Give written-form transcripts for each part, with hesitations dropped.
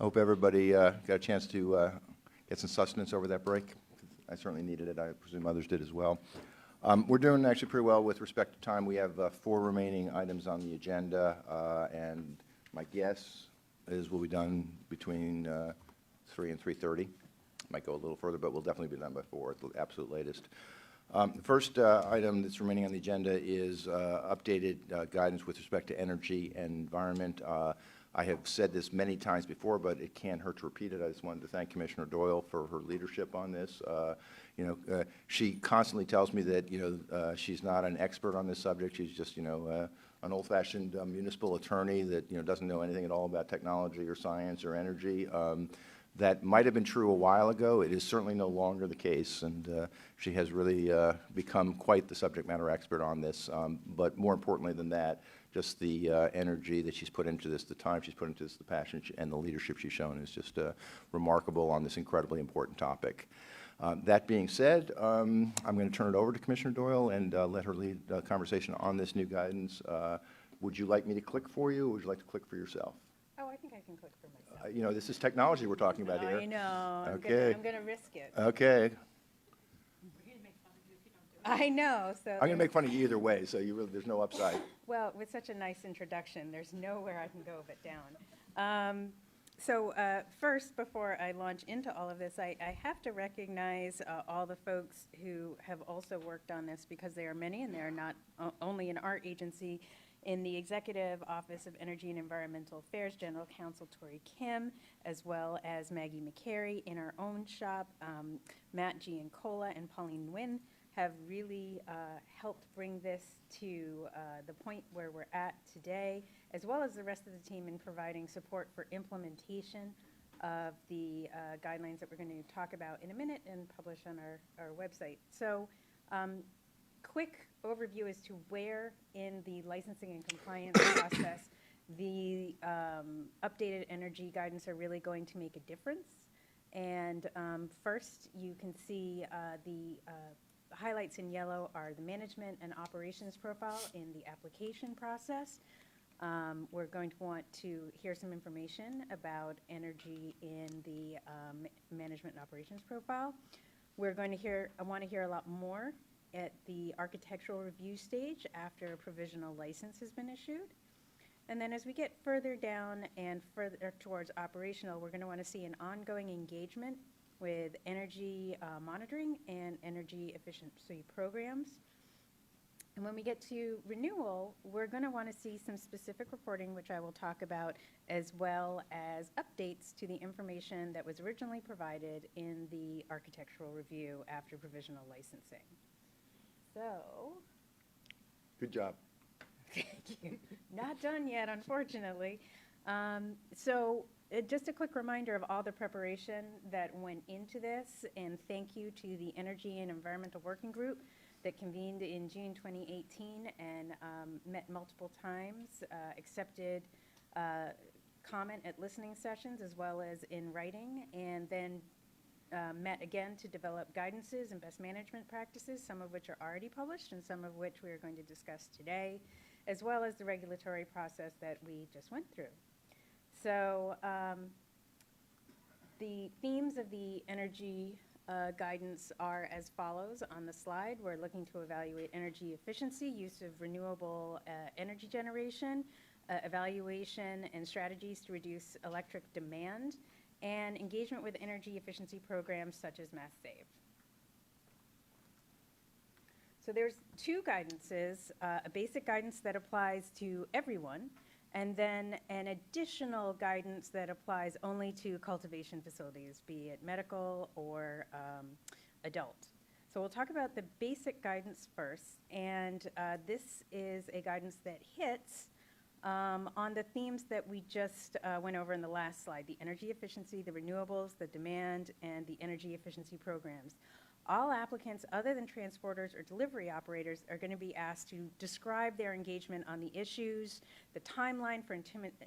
Hope everybody got a chance to get some sustenance over that break. I certainly needed it. I presume others did as well. We're doing actually pretty well with respect to time. We have 4 remaining items on the agenda, and my guess is we'll be done between 3 and 3:30. Might go a little further, but we'll definitely be done by 4 at the absolute latest. The first item that's remaining on the agenda is updated guidance with respect to energy and environment. I have said this many times before, but it can't hurt to repeat it. I just wanted to thank Commissioner Doyle for her leadership on this. She constantly tells me that, she's not an expert on this subject. She's just, an old-fashioned municipal attorney that, doesn't know anything at all about technology or science or energy. That might have been true a while ago. It is certainly no longer the case, and she has really become quite the subject matter expert on this. But more importantly than that, just the energy that she's put into this, the time she's put into this, the passion and the leadership she's shown is just remarkable on this incredibly important topic. That being said, I'm going to turn it over to Commissioner Doyle and let her lead the conversation on this new guidance. Would you like me to click for you, or would you like to click for yourself? Oh, I think I can click for myself. This is technology we're talking about here. I know. Okay. I'm going to risk it. Okay. We're going to make fun of you if you don't do it. I know. So I'm going to make fun of you either way, so there's no upside. Well, with such a nice introduction, there's nowhere I can go but down. First, before I launch into all of this, I have to recognize all the folks who have also worked on this, because there are many, and they are not only in our agency. In the Executive Office of Energy and Environmental Affairs, General Counsel Tori Kim, as well as Maggie McCary in our own shop, Matt Giancola and Pauline Nguyen have really helped bring this to the point where we're at today, as well as the rest of the team in providing support for implementation of the guidelines that we're going to talk about in a minute and publish on our website. So, quick overview as to where in the licensing and compliance process the updated energy guidance are really going to make a difference. And first, you can see the highlights in yellow are the management and operations profile in the application process. We're going to want to hear some information about energy in the management and operations profile. We're going to want to hear a lot more at the architectural review stage after a provisional license has been issued. And then as we get further down and further towards operational, we're going to want to see an ongoing engagement with energy monitoring and energy efficiency programs. And when we get to renewal, we're going to want to see some specific reporting, which I will talk about, as well as updates to the information that was originally provided in the architectural review after provisional licensing. So, good job. Thank you. Not done yet, unfortunately. Just a quick reminder of all the preparation that went into this, and thank you to the Energy and Environmental Working Group that convened in June 2018 and met multiple times, accepted comment at listening sessions as well as in writing, and then met again to develop guidances and best management practices, some of which are already published and some of which we are going to discuss today, as well as the regulatory process that we just went through. So the themes of the energy guidance are as follows on the slide. We're looking to evaluate energy efficiency, use of renewable energy generation, evaluation and strategies to reduce electric demand, and engagement with energy efficiency programs such as MassSave. So there's 2 guidances, a basic guidance that applies to everyone, and then an additional guidance that applies only to cultivation facilities, be it medical or adult. So we'll talk about the basic guidance first, and this is a guidance that hits on the themes that we just went over in the last slide, the energy efficiency, the renewables, the demand, and the energy efficiency programs. All applicants other than transporters or delivery operators are going to be asked to describe their engagement on the issues, the timeline for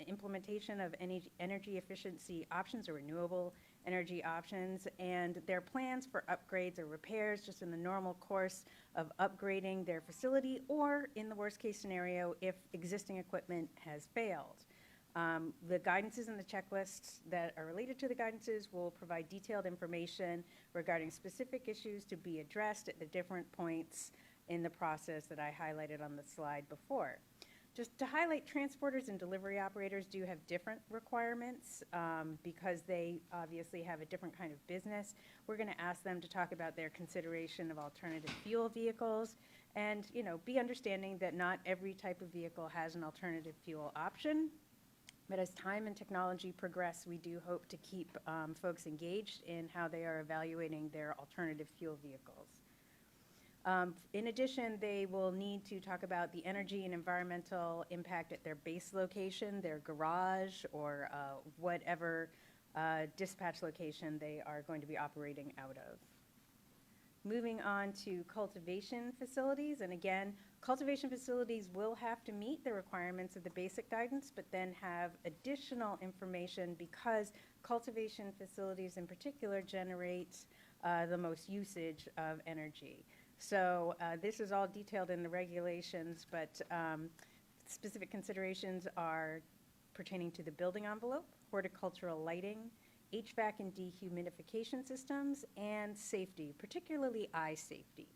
implementation of any energy efficiency options or renewable energy options, and their plans for upgrades or repairs just in the normal course of upgrading their facility, or in the worst case scenario if existing equipment has failed. The guidances and the checklists that are related to the guidances will provide detailed information regarding specific issues to be addressed at the different points in the process that I highlighted on the slide before. Just to highlight, transporters and delivery operators do have different requirements because they obviously have a different kind of business. We're going to ask them to talk about their consideration of alternative fuel vehicles and, you know, be understanding that not every type of vehicle has an alternative fuel option. But as time and technology progress, we do hope to keep folks engaged in how they are evaluating their alternative fuel vehicles. In addition, they will need to talk about the energy and environmental impact at their base location, their garage, or whatever dispatch location they are going to be operating out of. Moving on to cultivation facilities, and again, cultivation facilities will have to meet the requirements of the basic guidance, but then have additional information because cultivation facilities in particular generate the most usage of energy. So this is all detailed in the regulations, but specific considerations are pertaining to the building envelope, horticultural lighting, HVAC and dehumidification systems, and safety, particularly eye safety.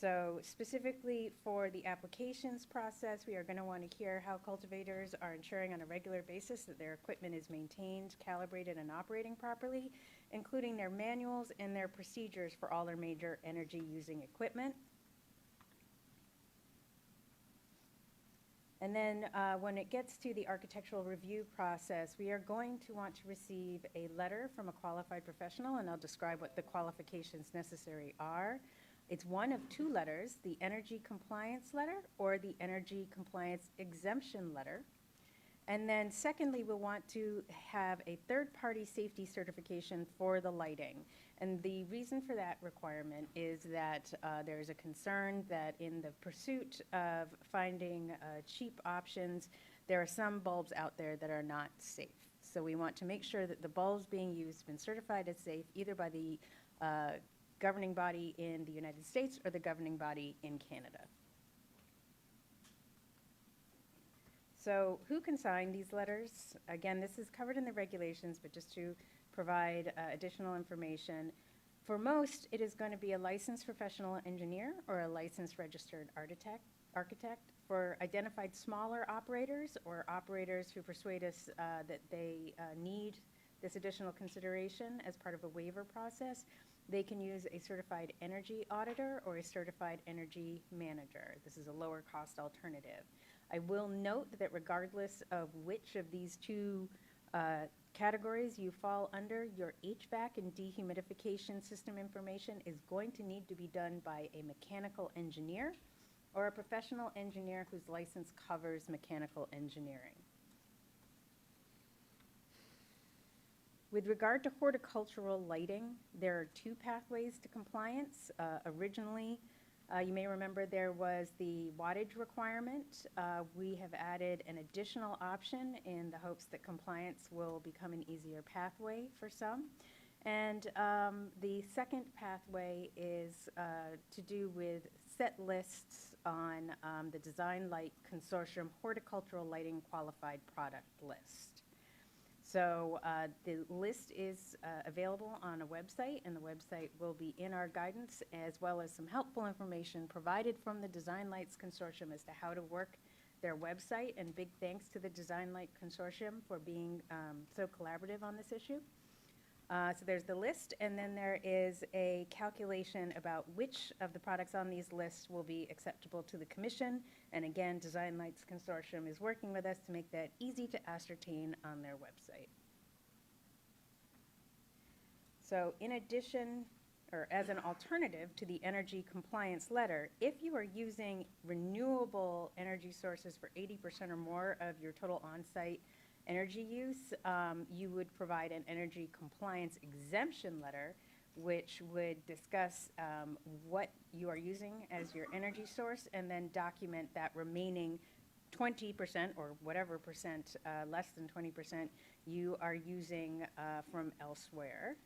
So specifically for the applications process, we are going to want to hear how cultivators are ensuring on a regular basis that their equipment is maintained, calibrated, and operating properly, including their manuals and their procedures for all their major energy-using equipment. And then when it gets to the architectural review process, we are going to want to receive a letter from a qualified professional, and I'll describe what the qualifications necessary are. It's one of two letters, the energy compliance letter or the energy compliance exemption letter. And then secondly, we'll want to have a third-party safety certification for the lighting. And the reason for that requirement is that there is a concern that in the pursuit of finding cheap options, there are some bulbs out there that are not safe. So we want to make sure that the bulbs being used have been certified as safe either by the governing body in the United States or the governing body in Canada. So who can sign these letters? Again, this is covered in the regulations, but just to provide additional information. For most, it is going to be a licensed professional engineer or a licensed registered architect. For identified smaller operators or operators who persuade us that they need this additional consideration as part of a waiver process, they can use a certified energy auditor or a certified energy manager. This is a lower cost alternative. I will note that regardless of which of these two categories you fall under, your HVAC and dehumidification system information is going to need to be done by a mechanical engineer or a professional engineer whose license covers mechanical engineering. With regard to horticultural lighting, there are two pathways to compliance. Originally, you may remember there was the wattage requirement. We have added an additional option in the hopes that compliance will become an easier pathway for some. And the second pathway is to do with set lists on the Design Light Consortium Horticultural Lighting Qualified Product List. So the list is available on a website, and the website will be in our guidance, as well as some helpful information provided from the Design Lights Consortium as to how to work their website. And big thanks to the Design Light Consortium for being so collaborative on this issue. So there's the list, and then there is a calculation about which of the products on these lists will be acceptable to the Commission. And again, Design Lights Consortium is working with us to make that easy to ascertain on their website. So in addition, or as an alternative to the energy compliance letter, if you are using renewable energy sources for 80% or more of your total on-site energy use, you would provide an energy compliance exemption letter, which would discuss what you are using as your energy source, and then document that remaining 20% or whatever percent, less than 20%, you are using from elsewhere.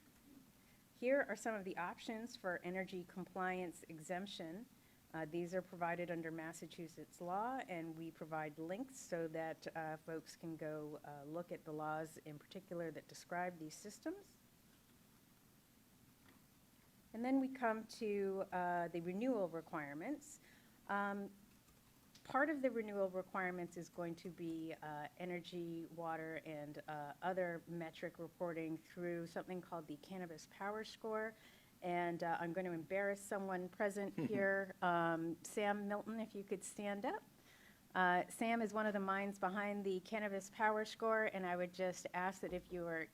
Here are some of the options for energy compliance exemption. These are provided under Massachusetts law, and we provide links so that folks can go look at the laws in particular that describe these systems. And then we come to the renewal requirements. Part of the renewal requirements is going to be energy, water, and other metric reporting through something called the Cannabis Power Score. And I'm going to embarrass someone present here. Sam Milton, if you could stand up. Sam is one of the minds behind the Cannabis Power Score, and I would just ask that if you are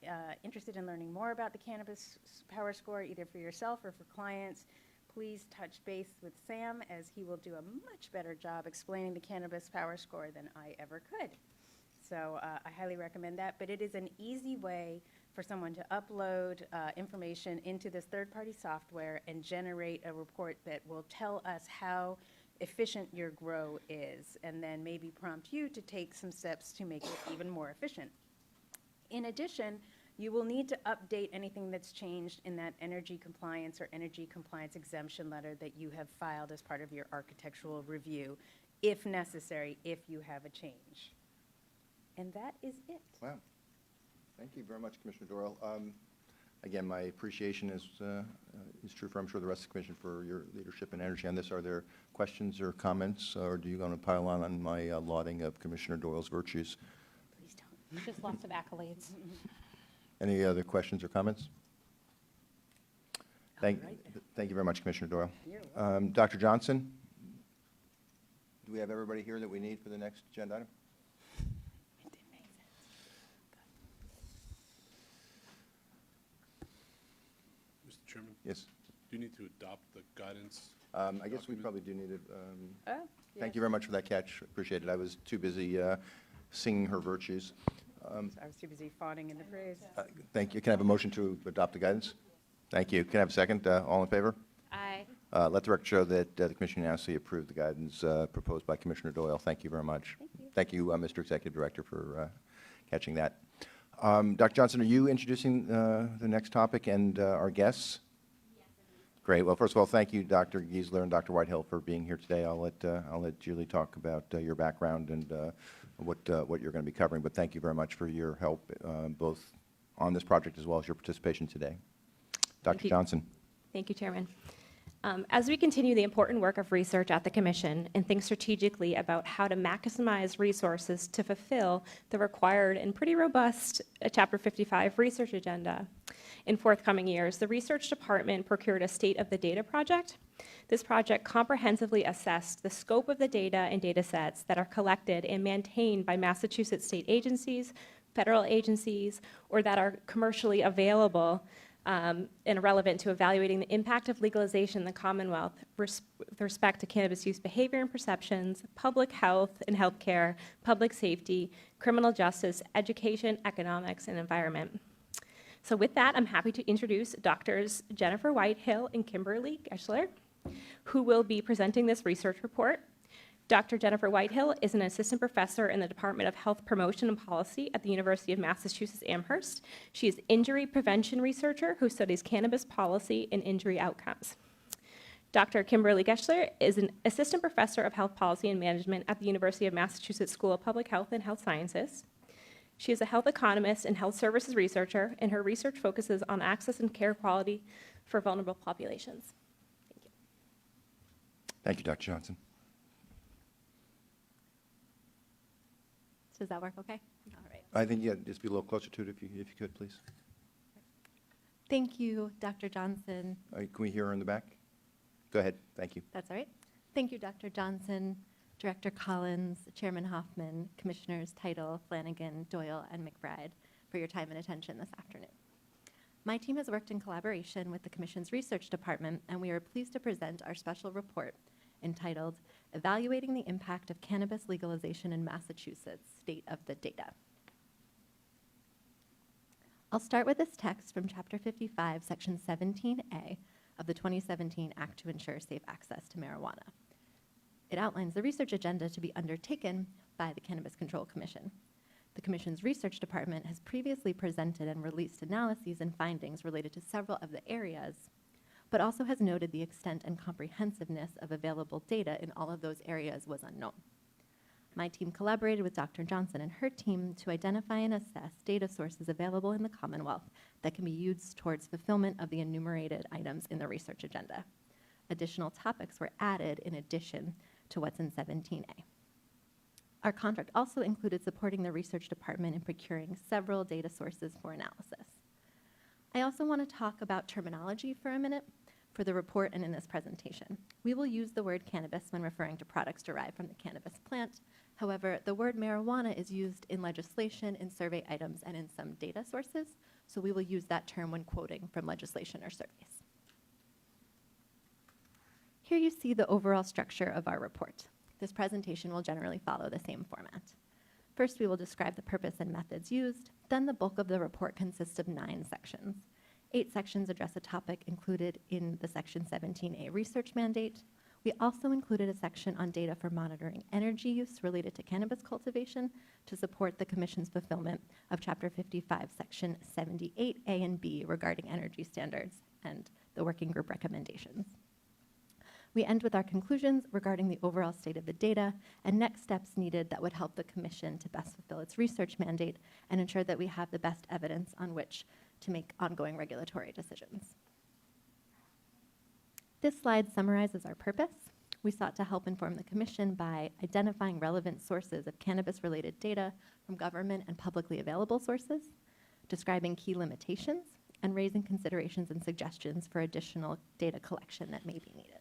interested in learning more about the Cannabis Power Score, either for yourself or for clients, please touch base with Sam, as he will do a much better job explaining the Cannabis Power Score than I ever could. So I highly recommend that, but it is an easy way for someone to upload information into this third-party software and generate a report that will tell us how efficient your grow is, and then maybe prompt you to take some steps to make it even more efficient. In addition, you will need to update anything that's changed in that energy compliance or energy compliance exemption letter that you have filed as part of your architectural review, if necessary, if you have a change. And that is it. Wow. Thank you very much, Commissioner Doyle. Again, my appreciation is true for, I'm sure, the rest of the Commission for your leadership and energy on this. Are there questions or comments, or do you want to pile on my lauding of Commissioner Doyle's virtues? Please don't. Just lots of accolades. Any other questions or comments? Thank right. you very much, Commissioner Doyle. You're welcome. Dr. Johnson, do we have everybody here that we need for the next agenda item? It did make sense. Mr. Chairman, Yes. do you need to adopt the guidance? I guess we document? probably do need to. Oh, Thank yes. you very much for that catch. Appreciate it. I was too busy singing her virtues. I was too busy fawning in the praise. Thank you. Can I have a motion to adopt the guidance? Thank you. Can I have a second? All in favor? Aye. Let the record show that the Commission unanimously approved the guidance proposed by Commissioner Doyle. Thank you very much. Thank you. Thank you, Mr. Executive Director, for catching that. Dr. Johnson, are you introducing the next topic and our guests? Great. Well, first of all, thank you, Dr. Giesler and Dr. Whitehill, for being here today. I'll let Julie talk about your background and what you're going to be covering. But thank you very much for your help, both on this project as well as your participation today. Dr. you. Johnson. Thank you, Chairman. As we continue the important work of research at the Commission and think strategically about how to maximize resources to fulfill the required and pretty robust Chapter 55 research agenda in forthcoming years, the Research Department procured a State of the Data project. This project comprehensively assessed the scope of the data and data sets that are collected and maintained by Massachusetts state agencies, federal agencies, or that are commercially available and relevant to evaluating the impact of legalization in the Commonwealth with respect to cannabis use behavior and perceptions, public health and healthcare, public safety, criminal justice, education, economics, and environment. So with that, I'm happy to introduce Drs. Jennifer Whitehill and Kimberly Geschler, who will be presenting this research report. Dr. Jennifer Whitehill is an assistant professor in the Department of Health Promotion and Policy at the University of Massachusetts Amherst. She is injury prevention researcher who studies cannabis policy and injury outcomes. Dr. Kimberly Geschler is an assistant professor of health policy and management at the University of Massachusetts School of Public Health and Health Sciences. She is a health economist and health services researcher, and her research focuses on access and care quality for vulnerable populations. Thank you. Thank you, Dr. Johnson. Does that work okay? All right. I think, yeah, just be a little closer to it if you could, please. Thank you, Dr. Johnson. Can we hear her in the back? Go ahead. Thank you. That's all right. Thank you, Dr. Johnson, Director Collins, Chairman Hoffman, Commissioners Title, Flanagan, Doyle, and McBride for your time and attention this afternoon. My team has worked in collaboration with the Commission's Research Department, and we are pleased to present our special report entitled Evaluating the Impact of Cannabis Legalization in Massachusetts, State of the Data. I'll start with this text from Chapter 55, Section 17A of the 2017 Act to Ensure Safe Access to Marijuana. It outlines the research agenda to be undertaken by the Cannabis Control Commission. The Commission's Research Department has previously presented and released analyses and findings related to several of the areas but also has noted the extent and comprehensiveness of available data in all of those areas was unknown. My team collaborated with Dr. Johnson and her team to identify and assess data sources available in the Commonwealth that can be used towards fulfillment of the enumerated items in the research agenda. Additional topics were added in addition to what's in 17A. Our contract also included supporting the research department in procuring several data sources for analysis. I also want to talk about terminology for a minute for the report and in this presentation. We will use the word cannabis when referring to products derived from the cannabis plant. However, the word marijuana is used in legislation, in survey items, and in some data sources, so we will use that term when quoting from legislation or surveys. Here you see the overall structure of our report. This presentation will generally follow the same format. First, we will describe the purpose and methods used. Then the bulk of the report consists of 9 sections. 8 sections address a topic included in the Section 17A research mandate. We also included a section on data for monitoring energy use related to cannabis cultivation to support the Commission's fulfillment of Chapter 55, Section 78A and B regarding energy standards and the working group recommendations. We end with our conclusions regarding the overall state of the data and next steps needed that would help the Commission to best fulfill its research mandate and ensure that we have the best evidence on which to make ongoing regulatory decisions. This slide summarizes our purpose. We sought to help inform the Commission by identifying relevant sources of cannabis-related data from government and publicly available sources, describing key limitations, and raising considerations and suggestions for additional data collection that may be needed.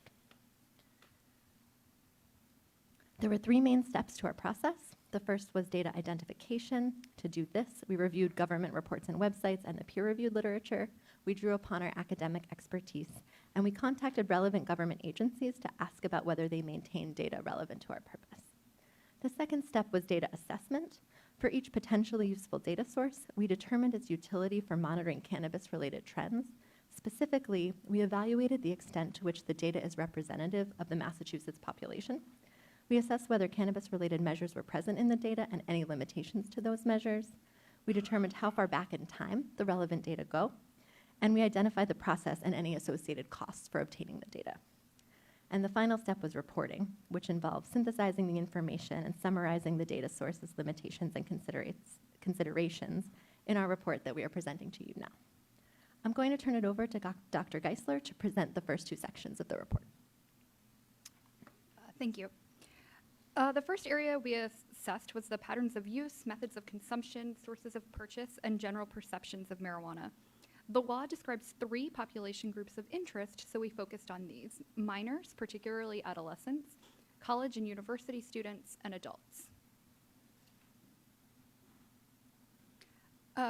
There were 3 main steps to our process. The first was data identification. To do this, we reviewed government reports and websites and the peer-reviewed literature. We drew upon our academic expertise, and we contacted relevant government agencies to ask about whether they maintain data relevant to our purpose. The second step was data assessment. For each potentially useful data source, we determined its utility for monitoring cannabis-related trends. Specifically, we evaluated the extent to which the data is representative of the Massachusetts population. We assessed whether cannabis-related measures were present in the data and any limitations to those measures. We determined how far back in time the relevant data go, and we identified the process and any associated costs for obtaining the data. And the final step was reporting, which involves synthesizing the information and summarizing the data sources, limitations, and considerations in our report that we are presenting to you now. I'm going to turn it over to Dr. Geisler to present the first 2 sections of the report. Thank you. The first area we assessed was the patterns of use, methods of consumption, sources of purchase, and general perceptions of marijuana. The law describes 3 population groups of interest, so we focused on these: minors, particularly adolescents, college and university students, and adults.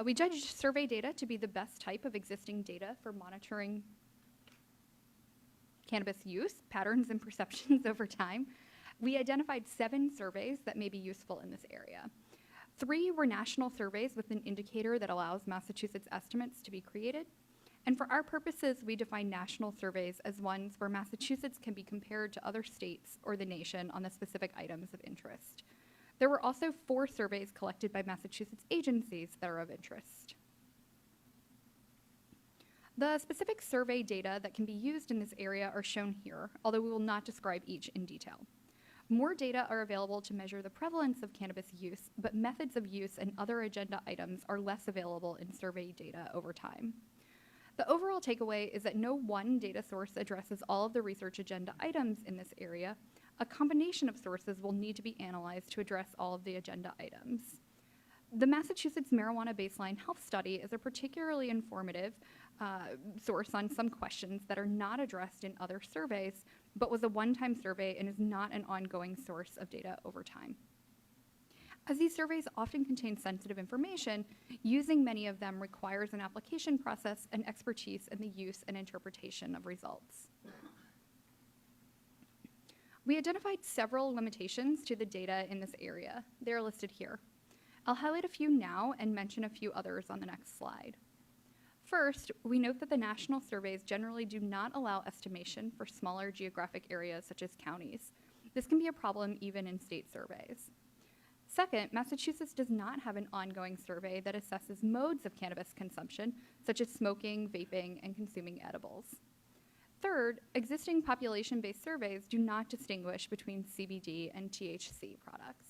We judged survey data to be the best type of existing data for monitoring cannabis use, patterns, and perceptions over time. We identified 7 surveys that may be useful in this area. 3 were national surveys with an indicator that allows Massachusetts estimates to be created. And for our purposes, we define national surveys as ones where Massachusetts can be compared to other states or the nation on the specific items of interest. There were also 4 surveys collected by Massachusetts agencies that are of interest. The specific survey data that can be used in this area are shown here, although we will not describe each in detail. More data are available to measure the prevalence of cannabis use, but methods of use and other agenda items are less available in survey data over time. The overall takeaway is that no one data source addresses all of the research agenda items in this area. A combination of sources will need to be analyzed to address all of the agenda items. The Massachusetts Marijuana Baseline Health Study is a particularly informative source on some questions that are not addressed in other surveys, but was a one-time survey and is not an ongoing source of data over time. As these surveys often contain sensitive information, using many of them requires an application process and expertise in the use and interpretation of results. We identified several limitations to the data in this area. They are listed here. I'll highlight a few now and mention a few others on the next slide. First, we note that the national surveys generally do not allow estimation for smaller geographic areas such as counties. This can be a problem even in state surveys. Second, Massachusetts does not have an ongoing survey that assesses modes of cannabis consumption, such as smoking, vaping, and consuming edibles. Third, existing population-based surveys do not distinguish between CBD and THC products.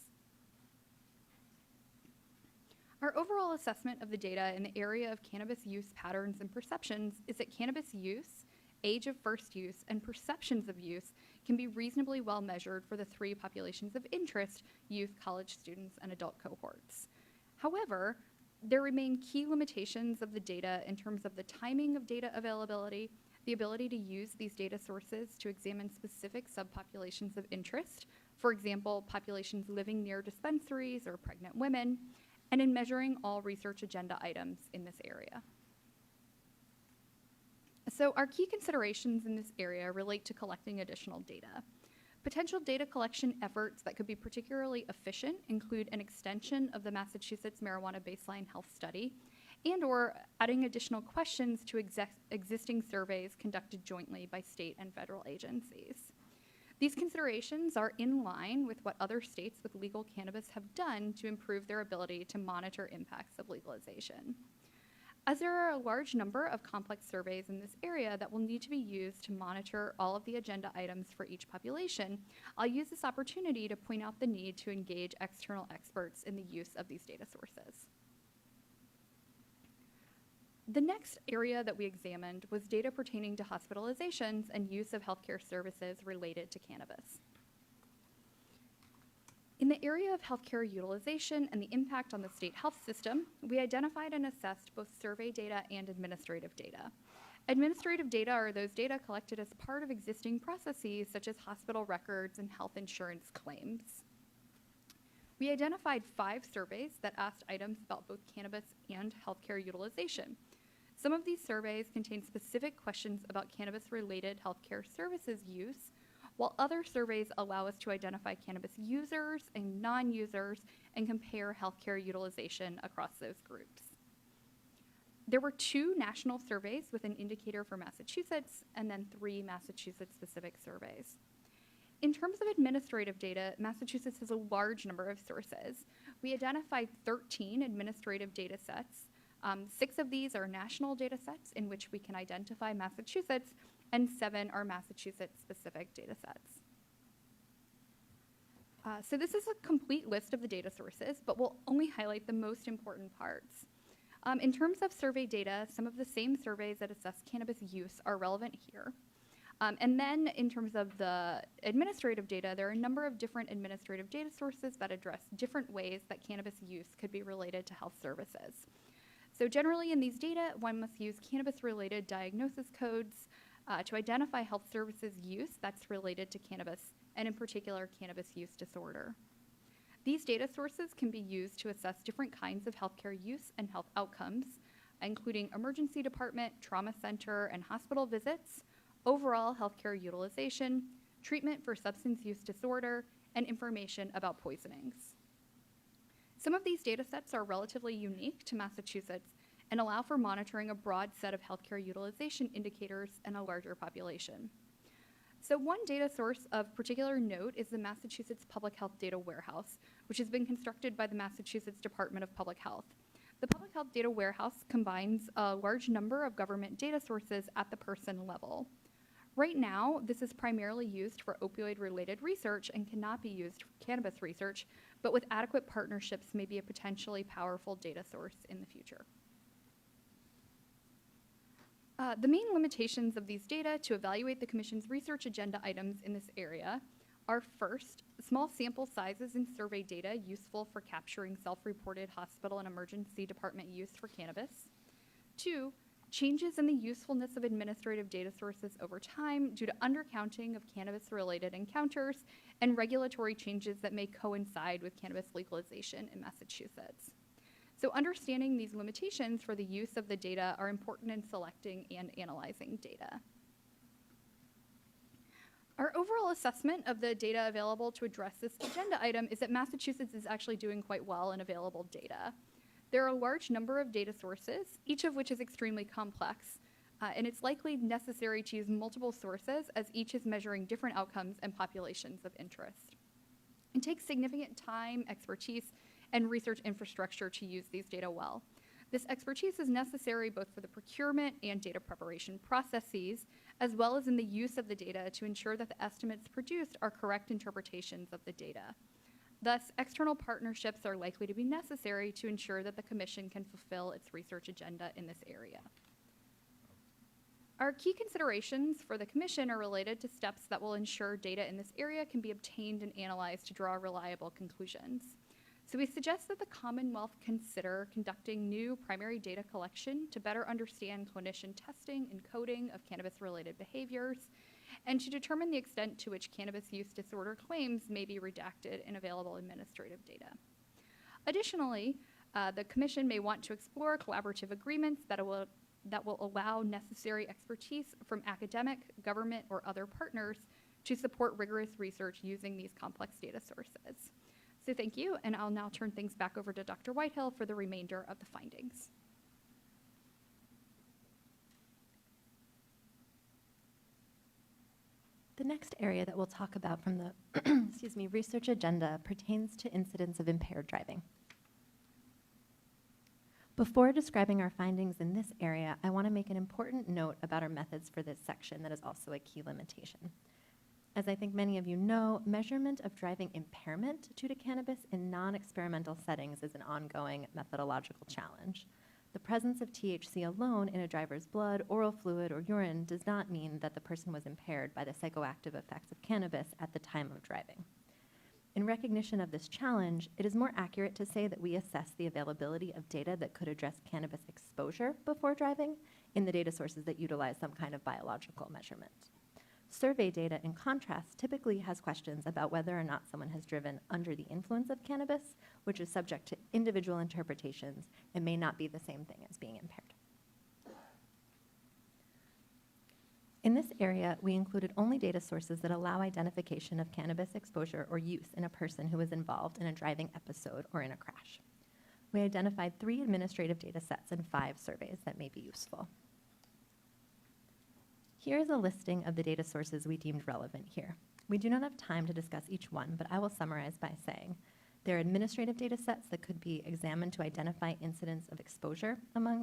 Our overall assessment of the data in the area of cannabis use patterns and perceptions is that cannabis use, age of first use, and perceptions of use can be reasonably well measured for the three populations of interest: youth, college students, and adult cohorts. However, there remain key limitations of the data in terms of the timing of data availability, the ability to use these data sources to examine specific subpopulations of interest, for example, populations living near dispensaries or pregnant women, and in measuring all research agenda items in this area. So our key considerations in this area relate to collecting additional data. Potential data collection efforts that could be particularly efficient include an extension of the Massachusetts Marijuana Baseline Health Study and/or adding additional questions to existing surveys conducted jointly by state and federal agencies. These considerations are in line with what other states with legal cannabis have done to improve their ability to monitor impacts of legalization. As there are a large number of complex surveys in this area that will need to be used to monitor all of the agenda items for each population, I'll use this opportunity to point out the need to engage external experts in the use of these data sources. The next area that we examined was data pertaining to hospitalizations and use of healthcare services related to cannabis. In the area of healthcare utilization and the impact on the state health system, we identified and assessed both survey data and administrative data. Administrative data are those data collected as part of existing processes such as hospital records and health insurance claims. We identified 5 surveys that asked items about both cannabis and healthcare utilization. Some of these surveys contain specific questions about cannabis-related healthcare services use, while other surveys allow us to identify cannabis users and non-users and compare healthcare utilization across those groups. There were 2 national surveys with an indicator for Massachusetts and then 3 Massachusetts-specific surveys. In terms of administrative data, Massachusetts has a large number of sources. We identified 13 administrative data sets. 6 of these are national data sets in which we can identify Massachusetts, and 7 are Massachusetts-specific data sets. So this is a complete list of the data sources, but we'll only highlight the most important parts. In terms of survey data, some of the same surveys that assess cannabis use are relevant here. And then in terms of the administrative data, there are a number of different administrative data sources that address different ways that cannabis use could be related to health services. So generally in these data, one must use cannabis-related diagnosis codes to identify health services use that's related to cannabis, and in particular, cannabis use disorder. These data sources can be used to assess different kinds of healthcare use and health outcomes, including emergency department, trauma center, and hospital visits, overall healthcare utilization, treatment for substance use disorder, and information about poisonings. Some of these data sets are relatively unique to Massachusetts and allow for monitoring a broad set of healthcare utilization indicators and a larger population. So one data source of particular note is the Massachusetts Public Health Data Warehouse, which has been constructed by the Massachusetts Department of Public Health. The Public Health Data Warehouse combines a large number of government data sources at the person level. Right now, this is primarily used for opioid-related research and cannot be used for cannabis research, but with adequate partnerships may be a potentially powerful data source in the future. The main limitations of these data to evaluate the Commission's research agenda items in this area are, first, small sample sizes in survey data useful for capturing self-reported hospital and emergency department use for cannabis. 2, changes in the usefulness of administrative data sources over time due to undercounting of cannabis-related encounters and regulatory changes that may coincide with cannabis legalization in Massachusetts. So understanding these limitations for the use of the data are important in selecting and analyzing data. Our overall assessment of the data available to address this agenda item is that Massachusetts is actually doing quite well in available data. There are a large number of data sources, each of which is extremely complex, and it's likely necessary to use multiple sources as each is measuring different outcomes and populations of interest. It takes significant time, expertise, and research infrastructure to use these data well. This expertise is necessary both for the procurement and data preparation processes, as well as in the use of the data to ensure that the estimates produced are correct interpretations of the data. Thus, external partnerships are likely to be necessary to ensure that the Commission can fulfill its research agenda in this area. Our key considerations for the Commission are related to steps that will ensure data in this area can be obtained and analyzed to draw reliable conclusions. So we suggest that the Commonwealth consider conducting new primary data collection to better understand clinician testing and coding of cannabis-related behaviors, and to determine the extent to which cannabis use disorder claims may be redacted in available administrative data. Additionally, the Commission may want to explore collaborative agreements that will allow necessary expertise from academic, government, or other partners to support rigorous research using these complex data sources. So thank you, and I'll now turn things back over to Dr. Whitehill for the remainder of the findings. The next area that we'll talk about from the research agenda pertains to incidents of impaired driving. Before describing our findings in this area, I want to make an important note about our methods for this section that is also a key limitation. As I think many of you know, measurement of driving impairment due to cannabis in non-experimental settings is an ongoing methodological challenge. The presence of THC alone in a driver's blood, oral fluid, or urine does not mean that the person was impaired by the psychoactive effects of cannabis at the time of driving. In recognition of this challenge, it is more accurate to say that we assess the availability of data that could address cannabis exposure before driving in the data sources that utilize some kind of biological measurement. Survey data, in contrast, typically has questions about whether or not someone has driven under the influence of cannabis, which is subject to individual interpretations and may not be the same thing as being impaired. In this area, we included only data sources that allow identification of cannabis exposure or use in a person who was involved in a driving episode or in a crash. We identified 3 administrative data sets and 5 surveys that may be useful. Here is a listing of the data sources we deemed relevant here. We do not have time to discuss each one, but I will summarize by saying there are administrative data sets that could be examined to identify incidents of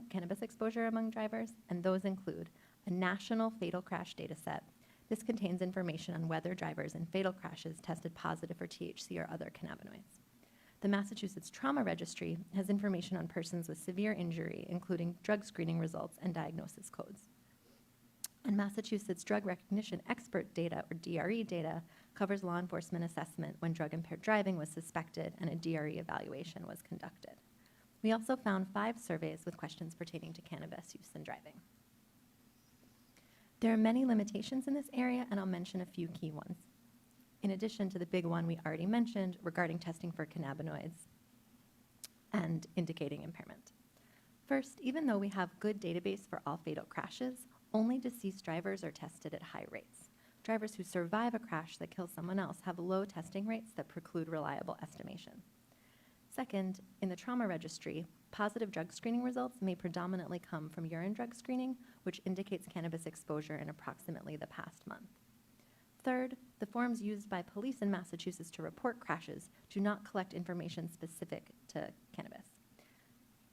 cannabis exposure among drivers, and those include a national fatal crash data set. This contains information on whether drivers in fatal crashes tested positive for THC or other cannabinoids. The Massachusetts Trauma Registry has information on persons with severe injury, including drug screening results and diagnosis codes. And Massachusetts Drug Recognition Expert Data, or DRE data, covers law enforcement assessment when drug-impaired driving was suspected and a DRE evaluation was conducted. We also found 5 surveys with questions pertaining to cannabis use and driving. There are many limitations in this area, and I'll mention a few key ones. In addition to the big one we already mentioned regarding testing for cannabinoids and indicating impairment. First, even though we have good database for all fatal crashes, only deceased drivers are tested at high rates. Drivers who survive a crash that kills someone else have low testing rates that preclude reliable estimation. Second, in the trauma registry, positive drug screening results may predominantly come from urine drug screening, which indicates cannabis exposure in approximately the past month. Third, the forms used by police in Massachusetts to report crashes do not collect information specific to cannabis.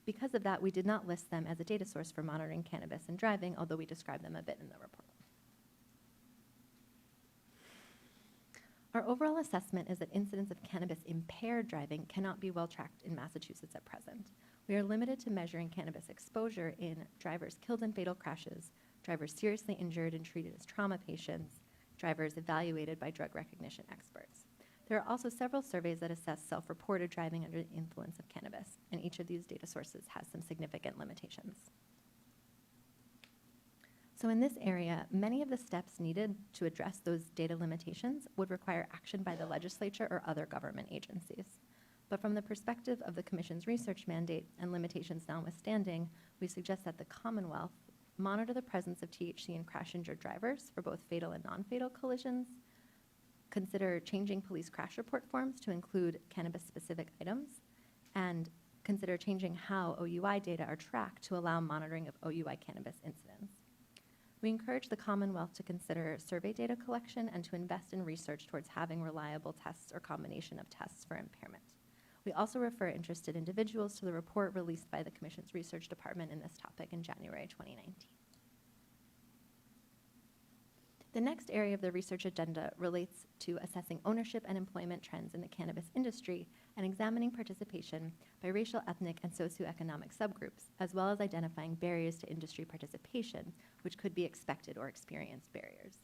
Because of that, we did not list them as a data source for monitoring cannabis and driving, although we describe them a bit in the report. Our overall assessment is that incidents of cannabis-impaired driving cannot be well tracked in Massachusetts at present. We are limited to measuring cannabis exposure in drivers killed in fatal crashes, drivers seriously injured and treated as trauma patients, drivers evaluated by drug recognition experts. There are also several surveys that assess self-reported driving under the influence of cannabis, and each of these data sources has some significant limitations. So in this area, many of the steps needed to address those data limitations would require action by the legislature or other government agencies. But from the perspective of the Commission's research mandate and limitations notwithstanding, we suggest that the Commonwealth monitor the presence of THC in crash-injured drivers for both fatal and non-fatal collisions, consider changing police crash report forms to include cannabis-specific items, and consider changing how OUI data are tracked to allow monitoring of OUI cannabis incidents. We encourage the Commonwealth to consider survey data collection and to invest in research towards having reliable tests or combination of tests for impairment. We also refer interested individuals to the report released by the Commission's Research Department in this topic in January 2019. The next area of the research agenda relates to assessing ownership and employment trends in the cannabis industry and examining participation by racial, ethnic, and socioeconomic subgroups, as well as identifying barriers to industry participation, which could be expected or experienced barriers.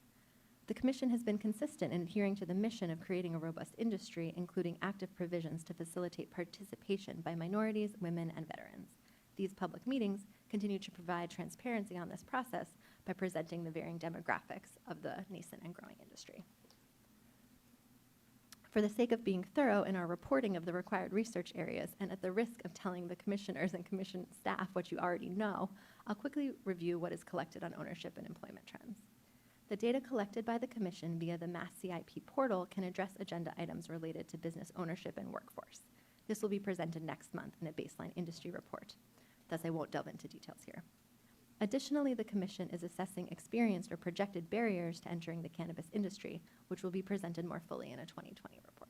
The Commission has been consistent in adhering to the mission of creating a robust industry, including active provisions to facilitate participation by minorities, women, and veterans. These public meetings continue to provide transparency on this process by presenting the varying demographics of the nascent and growing industry. For the sake of being thorough in our reporting of the required research areas, and at the risk of telling the commissioners and commission staff what you already know, I'll quickly review what is collected on ownership and employment trends. The data collected by the Commission via the Mass CIP portal can address agenda items related to business ownership and workforce. This will be presented next month in a baseline industry report. Thus, I won't delve into details here. Additionally, the Commission is assessing experienced or projected barriers to entering the cannabis industry, which will be presented more fully in a 2020 report.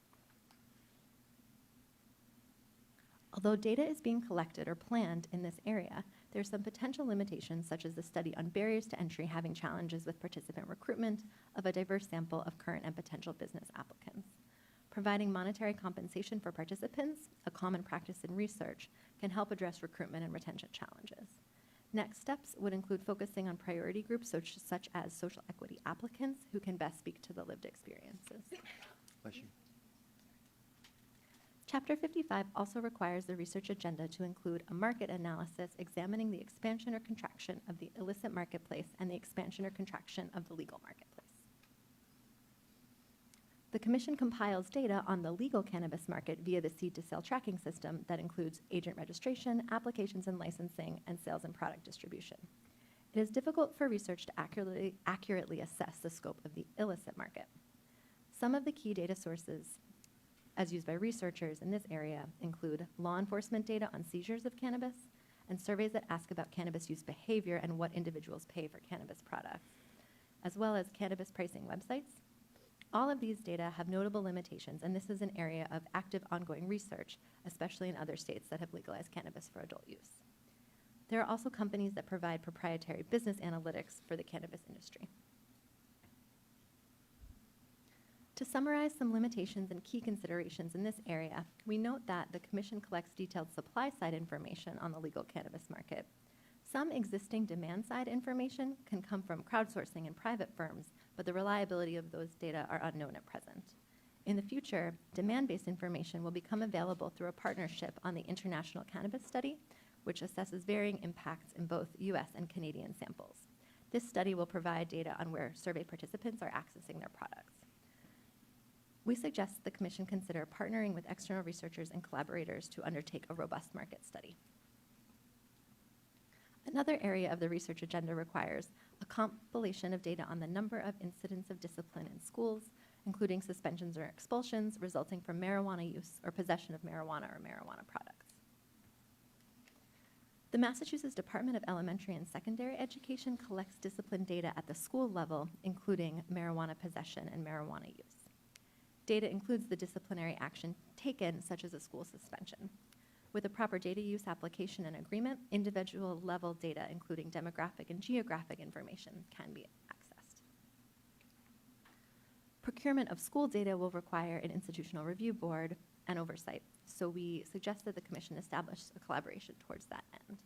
Although data is being collected or planned in this area, there are some potential limitations, such as the study on barriers to entry having challenges with participant recruitment of a diverse sample of current and potential business applicants. Providing monetary compensation for participants, a common practice in research, can help address recruitment and retention challenges. Next steps would include focusing on priority groups such as social equity applicants who can best speak to the lived experiences. Bless you. Chapter 55 also requires the research agenda to include a market analysis examining the expansion or contraction of the illicit marketplace and the expansion or contraction of the legal marketplace. The Commission compiles data on the legal cannabis market via the seed-to-sale tracking system that includes agent registration, applications and licensing, and sales and product distribution. It is difficult for research to accurately assess the scope of the illicit market. Some of the key data sources as used by researchers in this area include law enforcement data on seizures of cannabis and surveys that ask about cannabis use behavior and what individuals pay for cannabis products, as well as cannabis pricing websites. All of these data have notable limitations, and this is an area of active ongoing research, especially in other states that have legalized cannabis for adult use. There are also companies that provide proprietary business analytics for the cannabis industry. To summarize some limitations and key considerations in this area, we note that the Commission collects detailed supply-side information on the legal cannabis market. Some existing demand-side information can come from crowdsourcing and private firms, but the reliability of those data are unknown at present. In the future, demand-based information will become available through a partnership on the International Cannabis Study, which assesses varying impacts in both US and Canadian samples. This study will provide data on where survey participants are accessing their products. We suggest the Commission consider partnering with external researchers and collaborators to undertake a robust market study. Another area of the research agenda requires a compilation of data on the number of incidents of discipline in schools, including suspensions or expulsions resulting from marijuana use or possession of marijuana or marijuana products. The Massachusetts Department of Elementary and Secondary Education collects discipline data at the school level, including marijuana possession and marijuana use. Data includes the disciplinary action taken, such as a school suspension. With a proper data use application and agreement, individual level data, including demographic and geographic information, can be accessed. Procurement of school data will require an institutional review board and oversight, so we suggest that the Commission establish a collaboration towards that end.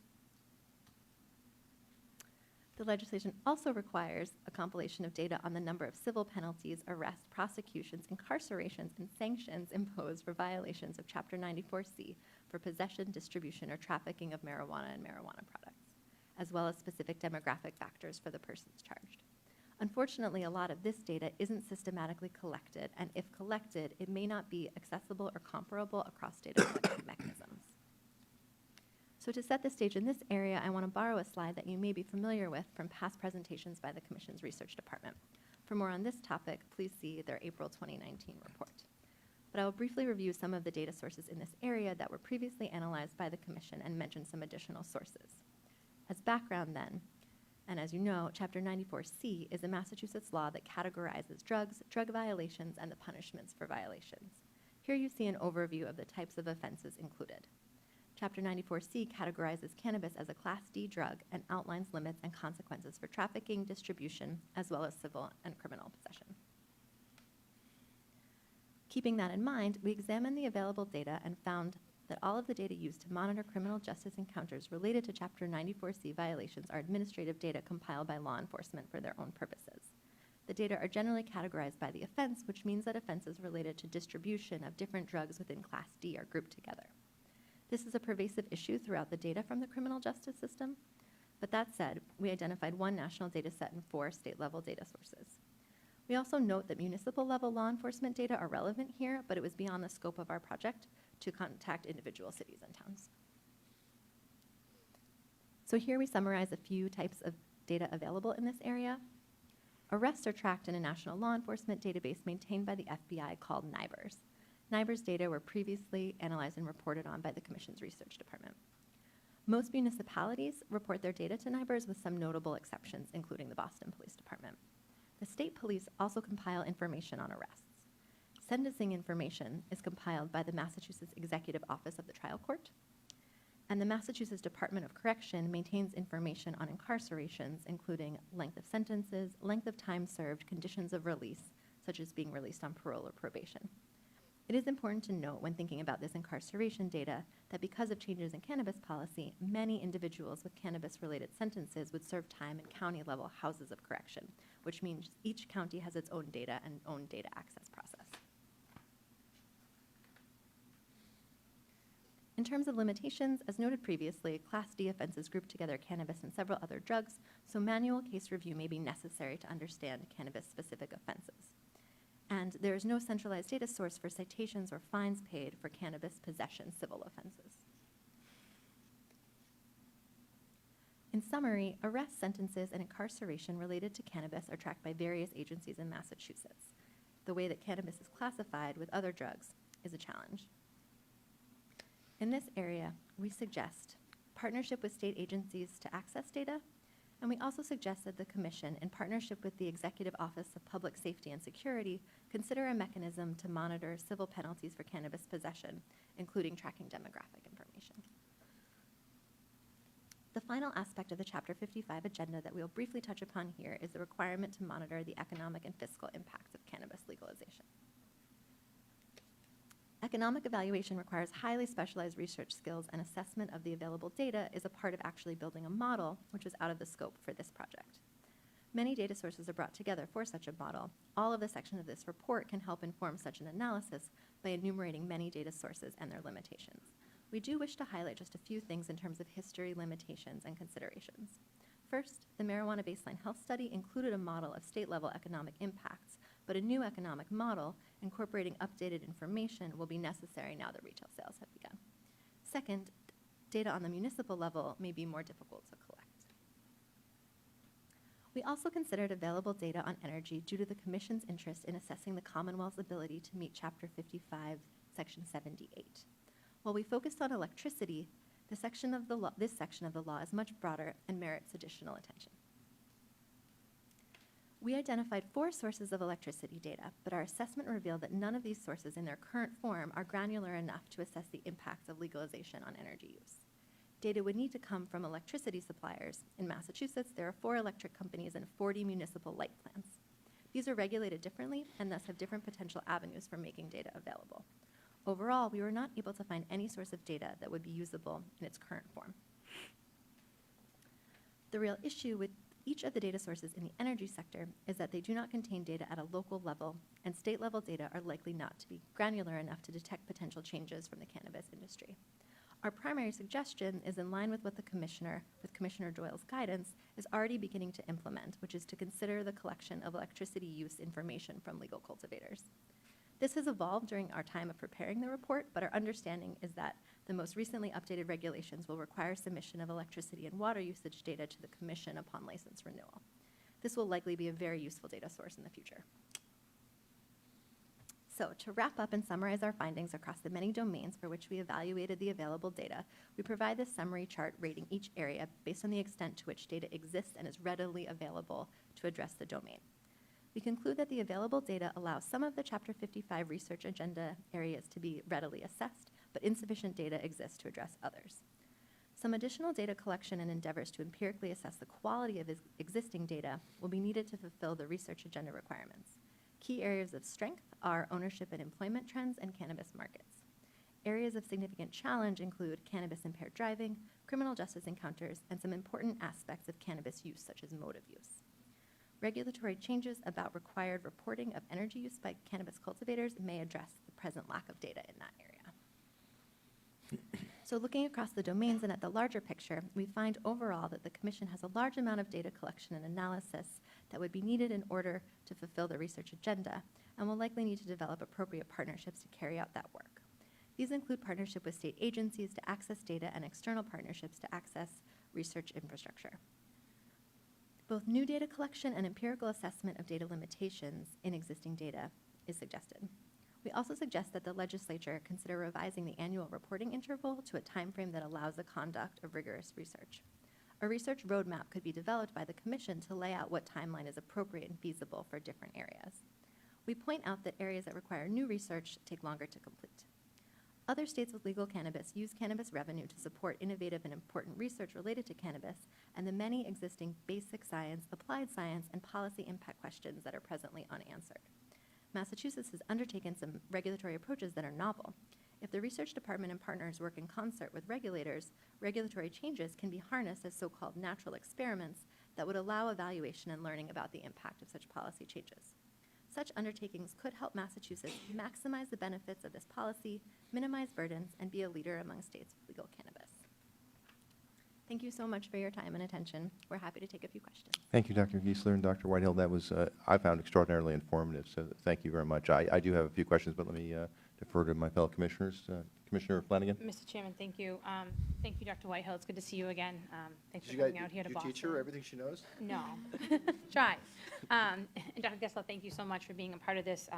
The legislation also requires a compilation of data on the number of civil penalties, arrests, prosecutions, incarcerations, and sanctions imposed for violations of Chapter 94C for possession, distribution, or trafficking of marijuana and marijuana products, as well as specific demographic factors for the persons charged. Unfortunately, a lot of this data isn't systematically collected, and if collected, it may not be accessible or comparable across data collection mechanisms. So to set the stage in this area, I want to borrow a slide that you may be familiar with from past presentations by the Commission's Research Department. For more on this topic, please see their April 2019 report. But I will briefly review some of the data sources in this area that were previously analyzed by the Commission and mention some additional sources. As background then, and as you know, Chapter 94C is a Massachusetts law that categorizes drugs, drug violations, and the punishments for violations. Here you see an overview of the types of offenses included. Chapter 94C categorizes cannabis as a Class D drug and outlines limits and consequences for trafficking, distribution, as well as civil and criminal possession. Keeping that in mind, we examined the available data and found that all of the data used to monitor criminal justice encounters related to Chapter 94C violations are administrative data compiled by law enforcement for their own purposes. The data are generally categorized by the offense, which means that offenses related to distribution of different drugs within Class D are grouped together. This is a pervasive issue throughout the data from the criminal justice system, but that said, we identified one national data set and 4 state-level data sources. We also note that municipal-level law enforcement data are relevant here, but it was beyond the scope of our project to contact individual cities and towns. So here we summarize a few types of data available in this area. Arrests are tracked in a national law enforcement database maintained by the FBI called NIBRS. NIBRS data were previously analyzed and reported on by the Commission's research department. Most municipalities report their data to NIBRS with some notable exceptions, including the Boston Police Department. The state police also compile information on arrests. Sentencing information is compiled by the Massachusetts Executive Office of the Trial Court, and the Massachusetts Department of Correction maintains information on incarcerations, including length of sentences, length of time served, conditions of release, such as being released on parole or probation. It is important to note when thinking about this incarceration data that because of changes in cannabis policy, many individuals with cannabis-related sentences would serve time in county-level houses of correction, which means each county has its own data and own data access process. In terms of limitations, as noted previously, Class D offenses group together cannabis and several other drugs, so manual case review may be necessary to understand cannabis-specific offenses. And there is no centralized data source for citations or fines paid for cannabis possession civil offenses. In summary, arrest sentences and incarceration related to cannabis are tracked by various agencies in Massachusetts. The way that cannabis is classified with other drugs is a challenge. In this area, we suggest partnership with state agencies to access data, and we also suggest that the Commission, in partnership with the Executive Office of Public Safety and Security, consider a mechanism to monitor civil penalties for cannabis possession, including tracking demographic information. The final aspect of the Chapter 55 agenda that we will briefly touch upon here is the requirement to monitor the economic and fiscal impacts of cannabis legalization. Economic evaluation requires highly specialized research skills, and assessment of the available data is a part of actually building a model, which was out of the scope for this project. Many data sources are brought together for such a model. All of the sections of this report can help inform such an analysis by enumerating many data sources and their limitations. We do wish to highlight just a few things in terms of history, limitations, and considerations. First, the marijuana baseline health study included a model of state-level economic impacts, but a new economic model incorporating updated information will be necessary now that retail sales have begun. Second, data on the municipal level may be more difficult to collect. We also considered available data on energy due to the Commission's interest in assessing the Commonwealth's ability to meet Chapter 55, Section 78. While we focused on electricity, this section of the law is much broader and merits additional attention. We identified 4 sources of electricity data, but our assessment revealed that none of these sources in their current form are granular enough to assess the impacts of legalization on energy use. Data would need to come from electricity suppliers. In Massachusetts, there are 4 electric companies and 40 municipal light plants. These are regulated differently and thus have different potential avenues for making data available. Overall, we were not able to find any source of data that would be usable in its current form. The real issue with each of the data sources in the energy sector is that they do not contain data at a local level, and state-level data are likely not to be granular enough to detect potential changes from the cannabis industry. Our primary suggestion is in line with what the Commissioner, with Commissioner Doyle's guidance, is already beginning to implement, which is to consider the collection of electricity use information from legal cultivators. This has evolved during our time of preparing the report, but our understanding is that the most recently updated regulations will require submission of electricity and water usage data to the Commission upon license renewal. This will likely be a very useful data source in the future. So, to wrap up and summarize our findings across the many domains for which we evaluated the available data, we provide this summary chart rating each area based on the extent to which data exists and is readily available to address the domain. We conclude that the available data allows some of the Chapter 55 research agenda areas to be readily assessed, but insufficient data exists to address others. Some additional data collection and endeavors to empirically assess the quality of existing data will be needed to fulfill the research agenda requirements. Key areas of strength are ownership and employment trends and cannabis markets. Areas of significant challenge include cannabis-impaired driving, criminal justice encounters, and some important aspects of cannabis use, such as motive use. Regulatory changes about required reporting of energy use by cannabis cultivators may address the present lack of data in that area. So looking across the domains and at the larger picture, we find overall that the Commission has a large amount of data collection and analysis that would be needed in order to fulfill the research agenda, and will likely need to develop appropriate partnerships to carry out that work. These include partnership with state agencies to access data and external partnerships to access research infrastructure. Both new data collection and empirical assessment of data limitations in existing data is suggested. We also suggest that the legislature consider revising the annual reporting interval to a timeframe that allows the conduct of rigorous research. A research roadmap could be developed by the Commission to lay out what timeline is appropriate and feasible for different areas. We point out that areas that require new research take longer to complete. Other states with legal cannabis use cannabis revenue to support innovative and important research related to cannabis and the many existing basic science, applied science, and policy impact questions that are presently unanswered. Massachusetts has undertaken some regulatory approaches that are novel. If the research department and partners work in concert with regulators, regulatory changes can be harnessed as so-called natural experiments that would allow evaluation and learning about the impact of such policy changes. Such undertakings could help Massachusetts maximize the benefits of this policy, minimize burdens, and be a leader among states with legal cannabis. Thank you so much for your time and attention. We're happy to take a few questions. Thank you, Dr. Giesler and Dr. Whitehill. That was, I found extraordinarily informative, so thank you very much. I do have a few questions, but let me defer to my fellow commissioners. Commissioner Flanagan? Mr. Chairman, thank you. Thank you, Dr. Whitehill. It's good to see you again. Thanks for Did you coming out here to did Boston. you teach her everything she knows? No. Try. And Dr. Gessler, thank you so much for being a part of this.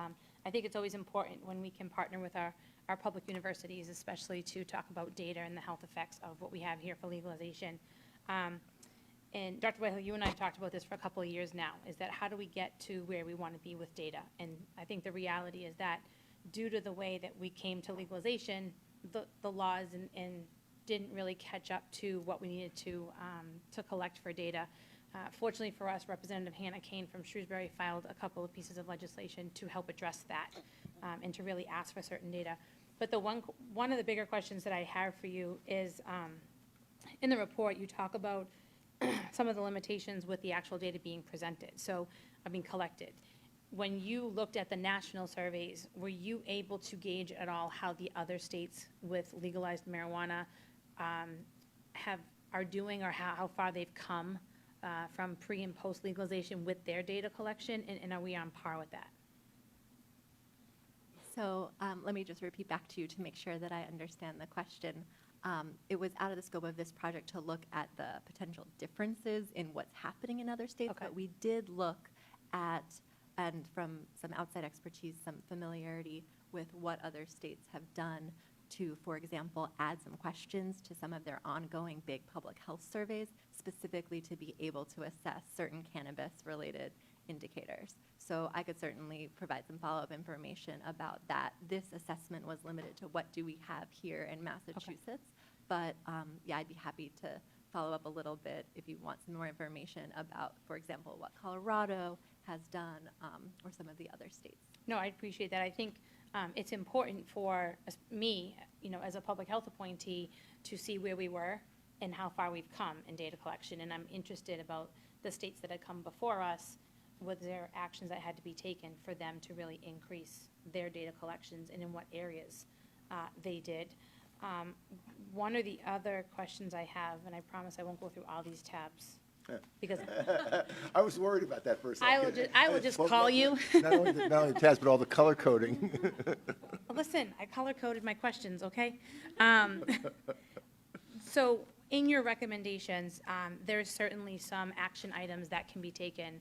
I think it's always important when we can partner with our public universities, especially to talk about data and the health effects of what we have here for legalization. And Dr. Whitehill, you and I have talked about this for a couple of years now, is that how do we get to where we want to be with data? And I think the reality is that due to the way that we came to legalization, the laws and didn't really catch up to what we needed to collect for data. Fortunately for us, Representative Hannah Kane from Shrewsbury filed a couple of pieces of legislation to help address that and to really ask for certain data. But one of the bigger questions that I have for you is, in the report, you talk about some of the limitations with the actual data being presented, collected. When you looked at the national surveys, were you able to gauge at all how the other states with legalized marijuana are doing, or how far they've come from pre and post legalization with their data collection, and are we on par with that? So let me just repeat back to you to make sure that I understand the question. It was out of the scope of this project to look at the potential differences in what's happening in other states, Okay. but we did look at, and from some outside expertise, some familiarity with what other states have done to, for example, add some questions to some of their ongoing big public health surveys, specifically to be able to assess certain cannabis-related indicators. So I could certainly provide some follow-up information about that. This assessment was limited to what do we have here in Massachusetts, but yeah, I'd be happy to follow up a little bit if you want some more information about, for example, what Colorado has done or some of the other states. No, I appreciate that. I think it's important for me, as a public health appointee, to see where we were and how far we've come in data collection. And I'm interested about the states that had come before us. Was there actions that had to be taken for them to really increase their data collections, and in what areas they did? One of the other questions I have, and I promise I won't go through all these tabs, because I was worried about that for a second. I will just call you. Not only the tabs, but all the color coding. Listen, I color-coded my questions, okay? So in your recommendations, there's certainly some action items that can be taken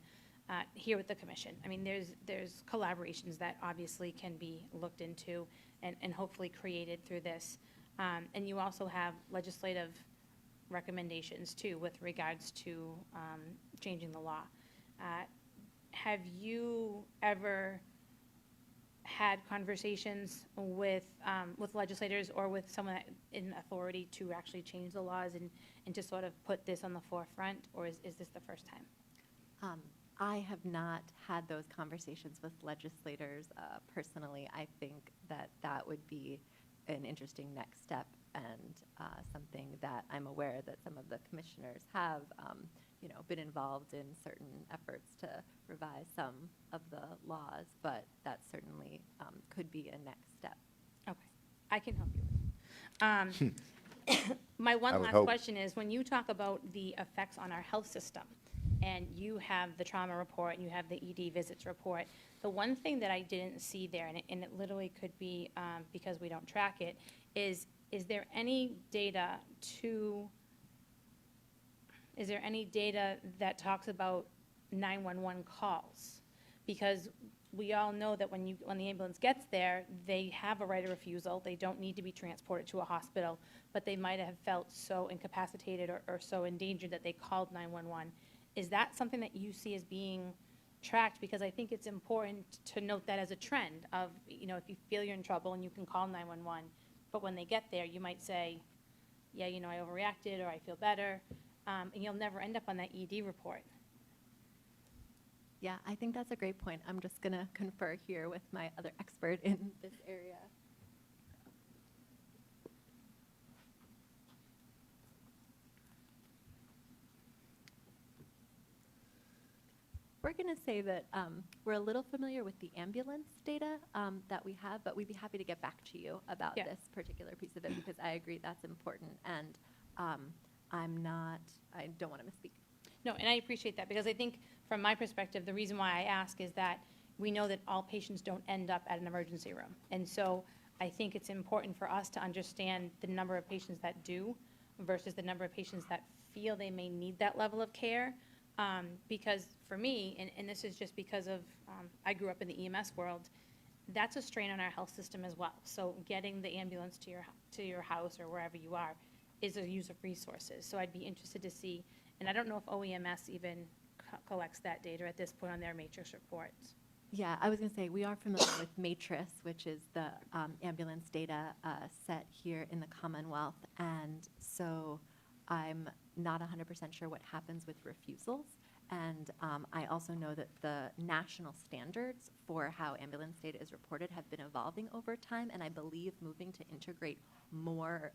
here with the commission. I mean, there's collaborations that obviously can be looked into and hopefully created through this. And you also have legislative recommendations too with regards to changing the law. have you ever had conversations with legislators or with someone in authority to actually change the laws and to sort of put this on the forefront, or is this the first time? I have not had those conversations with legislators personally. I think that that would be an interesting next step and something that I'm aware that some of the commissioners have, been involved in certain efforts to revise some of the laws, but that certainly could be a next step. Okay, I can help you. My one I would last hope. question is, when you talk about the effects on our health system, and you have the trauma report, and you have the ED visits report, the one thing that I didn't see there, and it literally could be because we don't track it, is there any data that talks about 911 calls? Because we all know that when the ambulance gets there, they have a right of refusal. They don't need to be transported to a hospital, but they might have felt so incapacitated or so endangered that they called 911. Is that something that you see as being tracked? Because I think it's important to note that as a trend of, if you feel you're in trouble and you can call 911, but when they get there, you might say, yeah, I overreacted, or I feel better, and you'll never end up on that ED report. Yeah, I think that's a great point. I'm just going to confer here with my other expert in this area. We're going to say that we're a little familiar with the ambulance data that we have, but we'd be happy to get back to you about Yeah. this particular piece of it, because I agree that's important, and I don't want to misspeak. No, and I appreciate that, because I think from my perspective, the reason why I ask is that we know that all patients don't end up at an emergency room. And so I think it's important for us to understand the number of patients that do versus the number of patients that feel they may need that level of care. Because for me, and this is just because of, I grew up in the EMS world, that's a strain on our health system as well. So getting the ambulance to your house or wherever you are is a use of resources. So I'd be interested to see, and I don't know if OEMS even collects that data at this point on their matrix reports. Yeah, I was going to say, we are familiar with Matrix, which is the ambulance data set here in the Commonwealth, and so I'm not 100% sure what happens with refusals. And I also know that the national standards for how ambulance data is reported have been evolving over time, and I believe moving to integrate more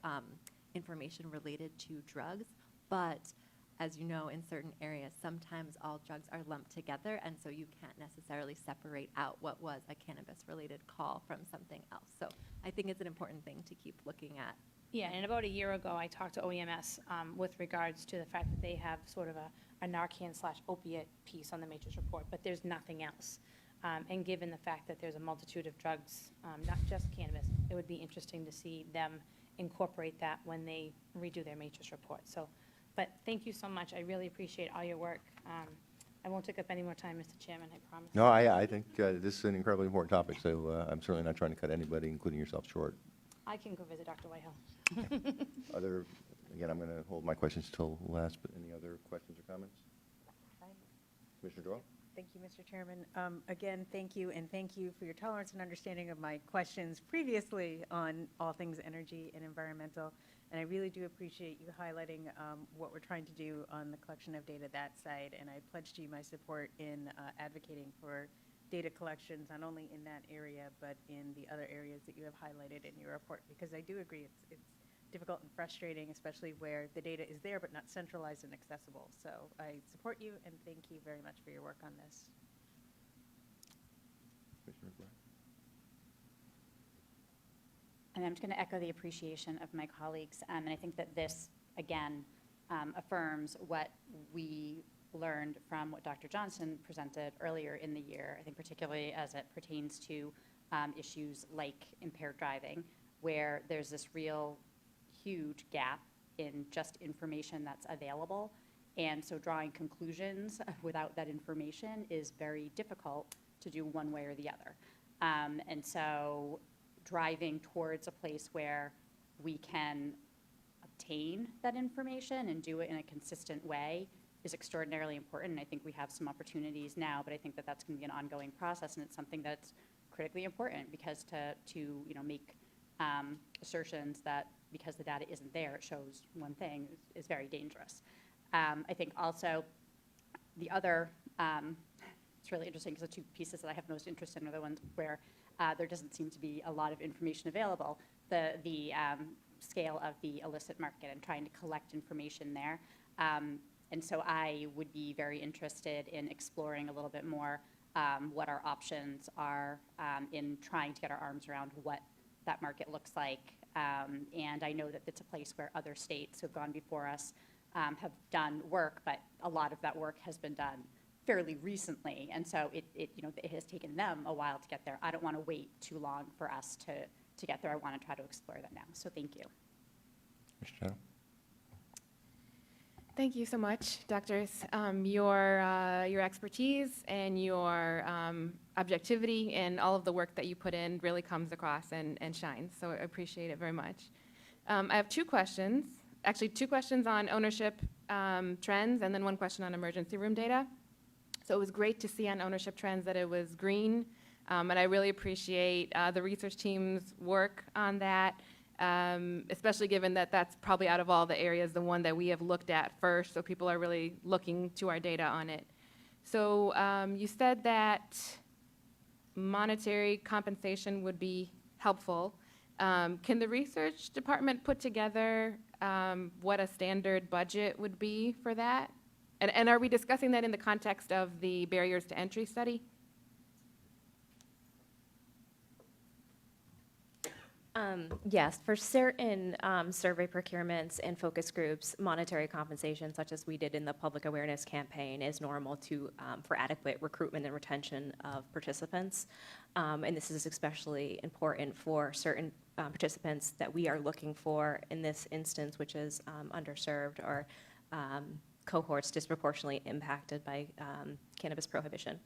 information related to drugs. But as you know, in certain areas, sometimes all drugs are lumped together, and so you can't necessarily separate out what was a cannabis-related call from something else. So I think it's an important thing to keep looking at. Yeah, and about a year ago, I talked to OEMS with regards to the fact that they have sort of a Narcan/opiate piece on the matrix report, but there's nothing else. And given the fact that there's a multitude of drugs, not just cannabis, it would be interesting to see them incorporate that when they redo their matrix report. So, but thank you so much. I really appreciate all your work. I won't take up any more time, Mr. Chairman, I promise. No, I think this is an incredibly important topic, so I'm certainly not trying to cut anybody, including yourself, short. I can go visit Dr. Whitehill. Again, I'm going to hold my questions till last, but any other questions or comments? Commissioner Doyle? Thank you, Mr. Chairman. Again, thank you, and thank you for your tolerance and understanding of my questions previously on all things energy and environmental. And I really do appreciate you highlighting what we're trying to do on the collection of data that side. And I pledge to you my support in advocating for data collections, not only in that area, but in the other areas that you have highlighted in your report. Because I do agree, it's difficult and frustrating, especially where the data is there but not centralized and accessible. So I support you, and thank you very much for your work on this. Commissioner McBride? And I'm just going to echo the appreciation of my colleagues. And I think that this, again, affirms what we learned from what Dr. Johnson presented earlier in the year, I think particularly as it pertains to issues like impaired driving, where there's this real huge gap in just information that's available. And so drawing conclusions without that information is very difficult to do one way or the other. And so driving towards a place where we can obtain that information and do it in a consistent way is extraordinarily important. And I think we have some opportunities now, but I think that that's going to be an ongoing process, and it's something that's critically important, because to make assertions that because the data isn't there, it shows one thing is very dangerous. I think also the other, it's really interesting because the two pieces that I have most interest in are the ones where there doesn't seem to be a lot of information available. The scale of the illicit market and trying to collect information there. And so I would be very interested in exploring a little bit more what our options are in trying to get our arms around what that market looks like. And I know that it's a place where other states who have gone before us have done work, but a lot of that work has been done fairly recently. And so it has taken them a while to get there. I don't want to wait too long for us to get there. I want to try to explore that now. So thank you. Mr. Channel? Thank you so much, doctors. Your expertise and your objectivity and all of the work that you put in really comes across and shines, so I appreciate it very much. I have two questions, actually two questions on ownership trends and then one question on emergency room data. So it was great to see on ownership trends that it was green, and I really appreciate the research team's work on that. Especially given that that's probably out of all the areas, the one that we have looked at first, so people are really looking to our data on it. So you said that monetary compensation would be helpful. Can the research department put together what a standard budget would be for that? And are we discussing that in the context of the barriers to entry study? Yes, for certain survey procurements and focus groups, monetary compensation, such as we did in the public awareness campaign, is normal for adequate recruitment and retention of participants. And this is especially important for certain participants that we are looking for in this instance, which is underserved or cohorts disproportionately impacted by cannabis prohibition.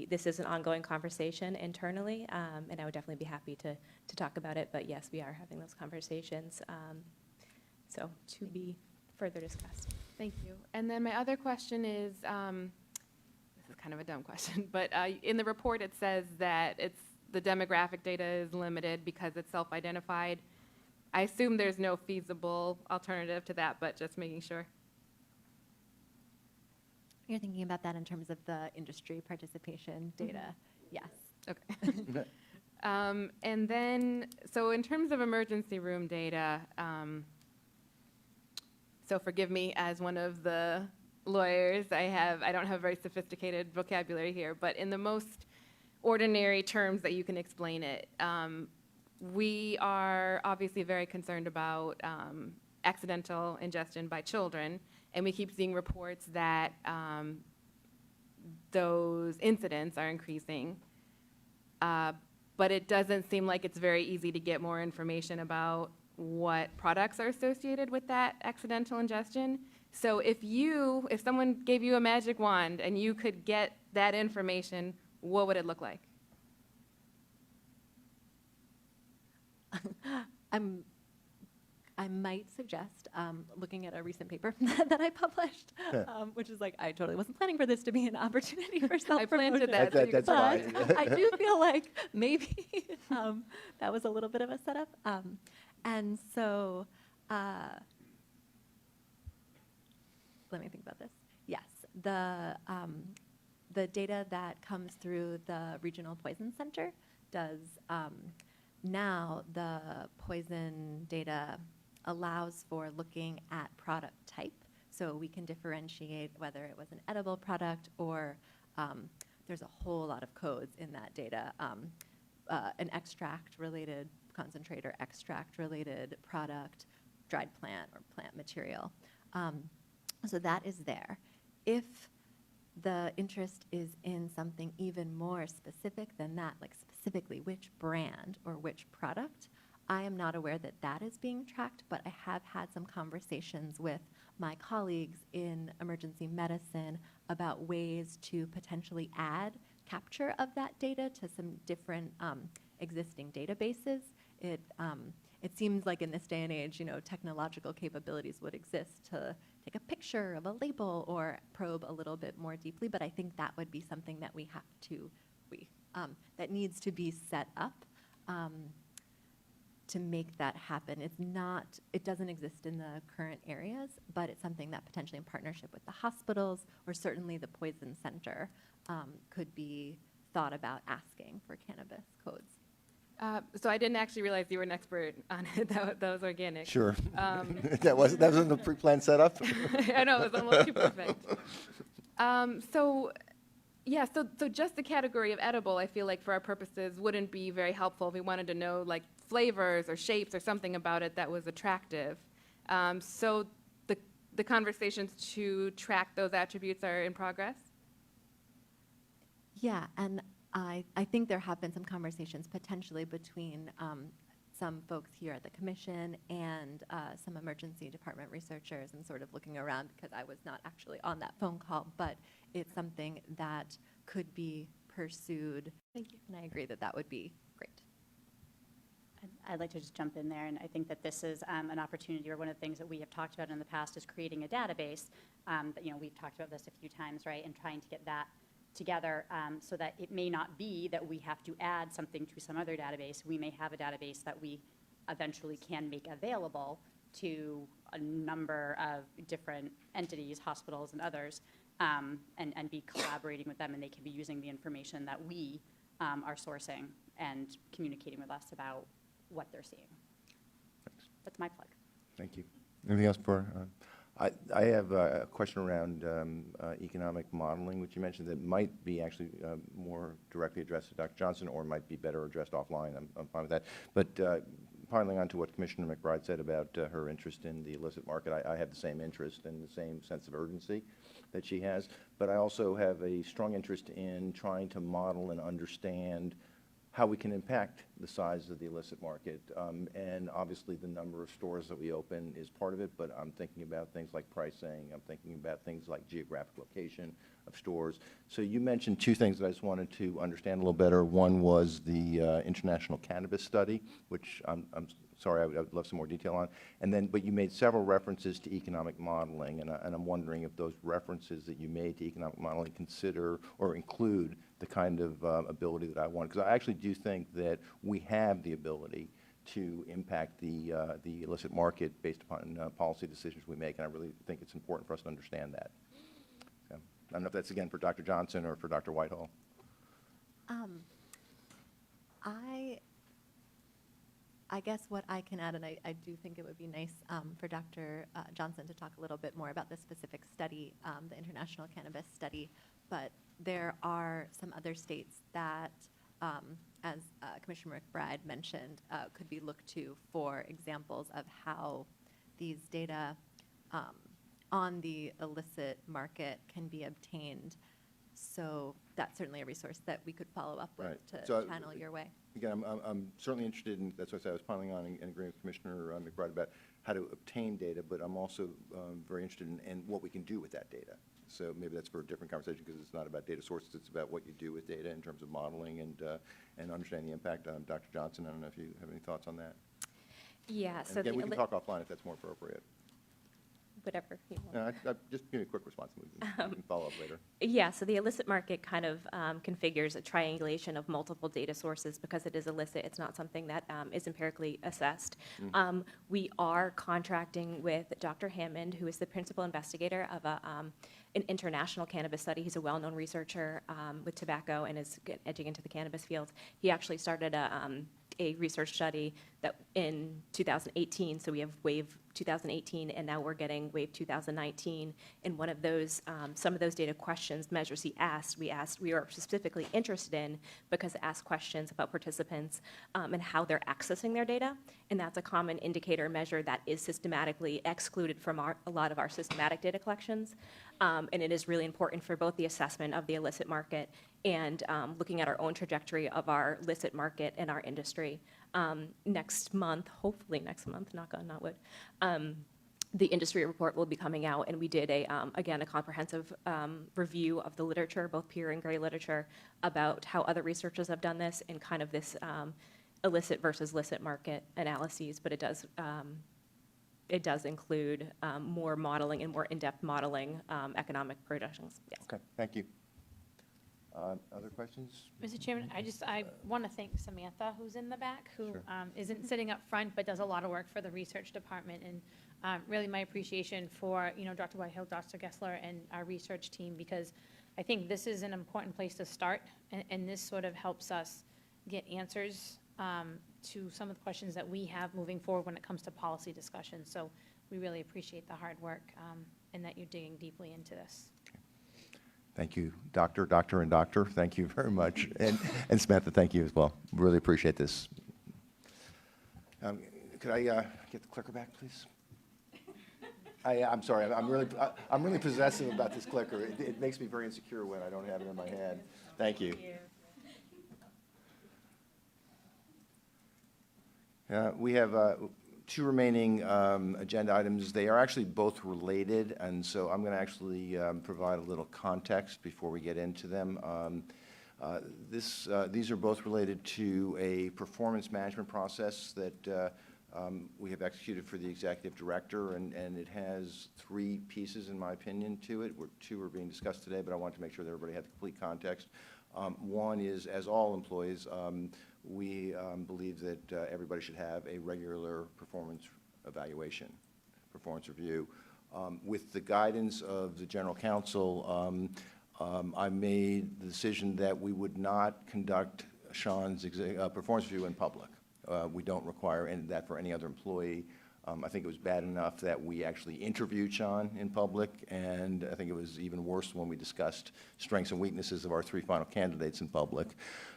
This is an ongoing conversation internally, and I would definitely be happy to talk about it, but yes, we are having those conversations, so to be further discussed. Thank you. And then my other question is, this is kind of a dumb question, but in the report it says that the demographic data is limited because it's self-identified. I assume there's no feasible alternative to that, but just making sure. You're thinking about that in terms of the industry participation data? Yes. Okay. And then, so in terms of emergency room data, so forgive me as one of the lawyers, I don't have very sophisticated vocabulary here, but in the most ordinary terms that you can explain it, we are obviously very concerned about accidental ingestion by children, and we keep seeing reports that those incidents are increasing. But it doesn't seem like it's very easy to get more information about what products are associated with that accidental ingestion. So if someone gave you a magic wand and you could get that information, what would it look like? I might suggest looking at a recent paper that I published, which is like, I totally wasn't planning for this to be an opportunity for self-promotion. I planted that. That's fine. I do feel like maybe that was a little bit of a setup. And so let me think about this. Yes, the data that comes through the Regional Poison Center does now the poison data allows for looking at product type, so we can differentiate whether it was an edible product or there's a whole lot of codes in that data, an extract-related concentrate or extract-related product, dried plant or plant material. So that is there. If the interest is in something even more specific than that, like specifically which brand or which product, I am not aware that that is being tracked, but I have had some conversations with my colleagues in emergency medicine about ways to potentially add capture of that data to some different existing databases. it seems like in this day and age, technological capabilities would exist to take a picture of a label or probe a little bit more deeply, but I think that would be something that that needs to be set up to make that happen. It doesn't exist in the current areas, but it's something that potentially in partnership with the hospitals or certainly the Poison Center could be thought about asking for cannabis codes. So I didn't actually realize you were an expert on it. That was organic. Sure. That wasn't the pre-planned setup? I know, it was almost too perfect. So just the category of edible, I feel like for our purposes wouldn't be very helpful if we wanted to know like flavors or shapes or something about it that was attractive. So the conversations to track those attributes are in progress? Yeah, and I think there have been some conversations potentially between some folks here at the commission and some emergency department researchers and sort of looking around because I was not actually on that phone call, but it's something that could be pursued. Thank you. And I agree that that would be great. I'd like to just jump in there, and I think that this is an opportunity, or one of the things that we have talked about in the past is creating a database. That, we've talked about this a few times, right, and trying to get that together so that it may not be that we have to add something to some other database. We may have a database that we eventually can make available to a number of different entities, hospitals and others, and be collaborating with them, and they can be using the information that we are sourcing and communicating with us about what they're seeing. Thanks. That's my plug. Thank you. Anything else for? I have a question around economic modeling, which you mentioned that might be actually more directly addressed to Dr. Johnson, or might be better addressed offline. I'm fine with that. But piling on to what Commissioner McBride said about her interest in the illicit market, I have the same interest and the same sense of urgency that she has. But I also have a strong interest in trying to model and understand how we can impact the size of the illicit market. And obviously the number of stores that we open is part of it, but I'm thinking about things like pricing, I'm thinking about things like geographic location of stores. So you mentioned two things that I just wanted to understand a little better. One was the international cannabis study, which I'm sorry, I would love some more detail on. And then, but you made several references to economic modeling, and I'm wondering if those references that you made to economic modeling consider or include the kind of ability that I want. Because I actually do think that we have the ability to impact the illicit market based upon policy decisions we make, and I really think it's important for us to understand that. So, I don't know if that's again for Dr. Johnson or for Dr. Whitehall. I guess what I can add, and I do think it would be nice for Dr. Johnson to talk a little bit more about the specific study, the international cannabis study, but there are some other states that, as Commissioner McBride mentioned, could be looked to for examples of how these data on the illicit market can be obtained. So that's certainly a resource that we could follow up with to channel your way. Again, I'm certainly interested in, that's why I said I was piling on and agreeing with Commissioner McBride about how to obtain data, but I'm also very interested in what we can do with that data. So maybe that's for a different conversation because it's not about data sources, it's about what you do with data in terms of modeling and understanding the impact. Dr. Johnson, I don't know if you have any thoughts on that. Yeah, And so again, we can talk offline if that's more appropriate. whatever you want. Just give me a quick response, and we can follow up later. Yeah, so the illicit market kind of configures a triangulation of multiple data sources because it is illicit. It's not something that is empirically assessed. We are contracting with Dr. Hammond, who is the principal investigator of an international cannabis study. He's a well-known researcher with tobacco and is edging into the cannabis field. He actually started a research study that in 2018, so we have wave 2018, and now we're getting wave 2019. And one of those, some of those data questions, measures we are specifically interested in because it asks questions about participants and how they're accessing their data. And that's a common indicator measure that is systematically excluded from a lot of our systematic data collections. And it is really important for both the assessment of the illicit market and looking at our own trajectory of our illicit market and our industry. Next month, hopefully next month, knock on not wood, the industry report will be coming out, and we did again, a comprehensive review of the literature, both peer and gray literature, about how other researchers have done this and kind of this illicit versus licit market analyses, but it does include more modeling and more in-depth modeling, economic projections. Yes. Okay, thank you. Other questions? Mr. Chairman, I want to thank Samantha, who's in the back, who Sure. isn't sitting up front, but does a lot of work for the research department. And really my appreciation for, Dr. Whitehill, Dr. Gessler, and our research team, because I think this is an important place to start, and this sort of helps us get answers to some of the questions that we have moving forward when it comes to policy discussions. So we really appreciate the hard work and that you're digging deeply into this. Thank you, Doctor, and Doctor. Thank you very much. And Samantha, thank you as well. Really appreciate this. Could I get the clicker back, please? I'm sorry. I'm really possessive about this clicker. It makes me very insecure when I don't have it in my hand. Thank you. We have two remaining agenda items. They are actually both related, and so I'm going to actually provide a little context before we get into them. These are both related to a performance management process that we have executed for the executive director, and it has three pieces, in my opinion, to it. Two are being discussed today, but I want to make sure that everybody had the complete context. One is, as all employees, we believe that everybody should have a regular performance evaluation, performance review. With the guidance of the general counsel, I made the decision that we would not conduct Sean's performance review in public. We don't require that for any other employee. I think it was bad enough that we actually interviewed Sean in public, and I think it was even worse when we discussed strengths and weaknesses of our three final candidates in public.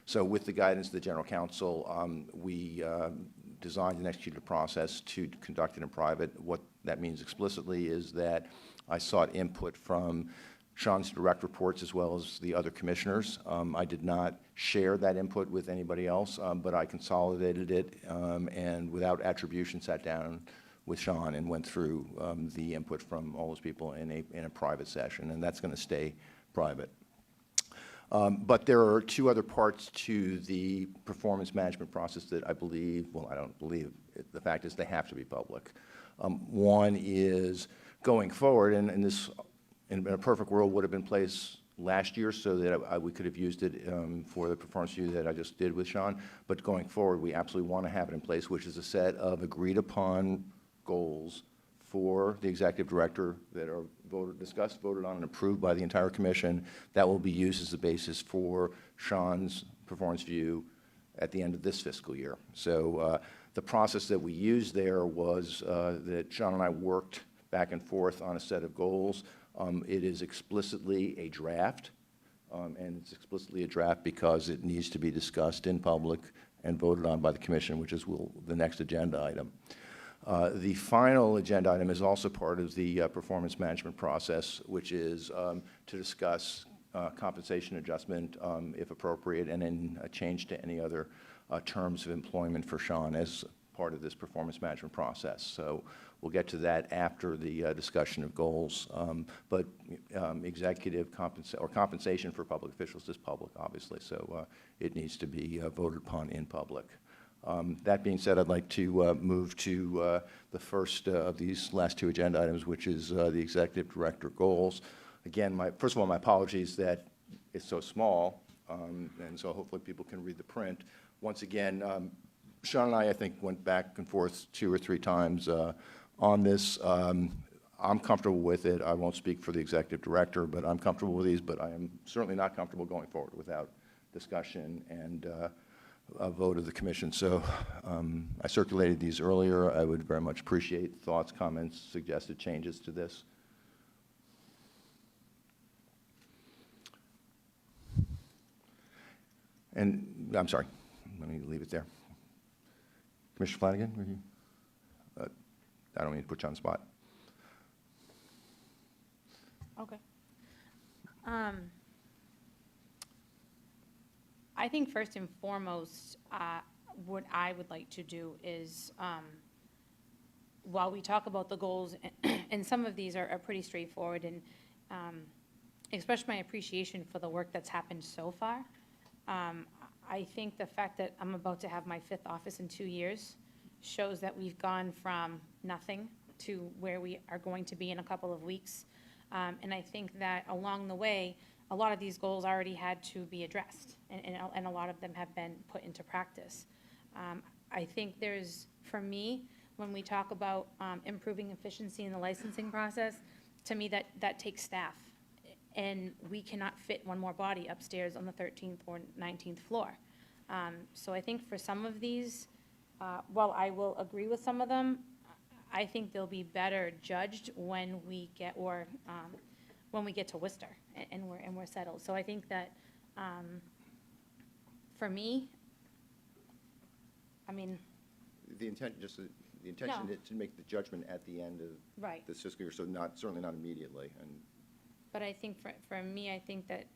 So with the guidance of the general counsel, we designed and executed a process to conduct it in private. What that means explicitly is that I sought input from Sean's direct reports as well as the other commissioners. I did not share that input with anybody else, but I consolidated it and without attribution sat down with Sean and went through the input from all those people in a private session, and that's going to stay private. But there are two other parts to the performance management process that I believe, well, I don't believe, the fact is they have to be public. One is going forward, and this in a perfect world would have been placed last year so that we could have used it for the performance review that I just did with Sean. But going forward, we absolutely want to have it in place, which is a set of agreed upon goals for the executive director that are discussed, voted on, and approved by the entire commission that will be used as the basis for Sean's performance review at the end of this fiscal year. So the process that we used there was that Sean and I worked back and forth on a set of goals. It is explicitly a draft, and it's explicitly a draft because it needs to be discussed in public and voted on by the commission, which is the next agenda item. The final agenda item is also part of the performance management process, which is to discuss compensation adjustment, if appropriate, and then a change to any other terms of employment for Sean as part of this performance management process. So we'll get to that after the discussion of goals. But executive compensation for public officials is public, obviously, so it needs to be voted upon in public. That being said, I'd like to move to the first of these last two agenda items, which is the executive director goals. Again, first of all, my apologies that it's so small, and so hopefully people can read the print. Once again, Sean and I think, went back and forth 2 or 3 times on this. I'm comfortable with it. I won't speak for the executive director, but I'm comfortable with these, but I am certainly not comfortable going forward without discussion and a vote of the commission. So I circulated these earlier. I would very much appreciate thoughts, comments, suggested changes to this. And I'm sorry, let me leave it there. Commissioner Flanagan, were you? I don't mean to put you on the spot. Okay. I think first and foremost, what I would like to do is, while we talk about the goals, and some of these are pretty straightforward, and express my appreciation for the work that's happened so far. I think the fact that I'm about to have my 5th office in 2 years shows that we've gone from nothing to where we are going to be in a couple of weeks. And I think that along the way, a lot of these goals already had to be addressed, and a lot of them have been put into practice. I think there's, for me, when we talk about improving efficiency in the licensing process, to me, that takes staff. And we cannot fit one more body upstairs on the 13th or 19th floor. So I think for some of these, while I will agree with some of them, I think they'll be better judged when we get, or when we get to Worcester and we're settled. So I think that, for me, I mean, The intent, the intention No. is to make the judgment at the end of right. this fiscal year, so not, certainly not immediately. And But I think for me, I think that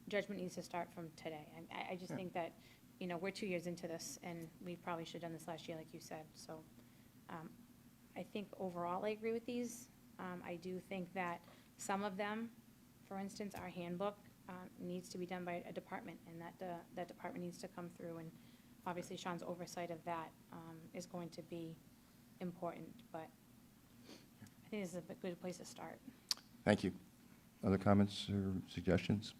judgment needs to start from today. I just Yeah. think that, we're 2 years into this, and we probably should have done this last year, like you said. So I think overall, I agree with these. I do think that some of them, for instance, our handbook needs to be done by a department, and that department needs to come through. And obviously, Sean's oversight of that is going to be important, but I think this is a good place to start. thank you. Other comments or suggestions?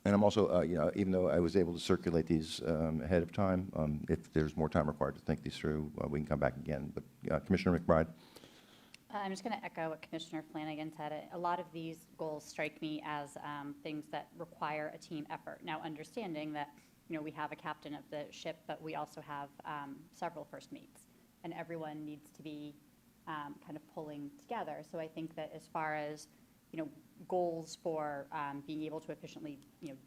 And I'm also, even though I was able to circulate these ahead of time, if there's more time required to think these through, we can come back again. But Commissioner McBride? I'm just going to echo what Commissioner Flanagan said. A lot of these goals strike me as things that require a team effort. Now, understanding that, we have a captain of the ship, but we also have several first mates, and everyone needs to be kind of pulling together. So I think that as far as, goals for being able to efficiently,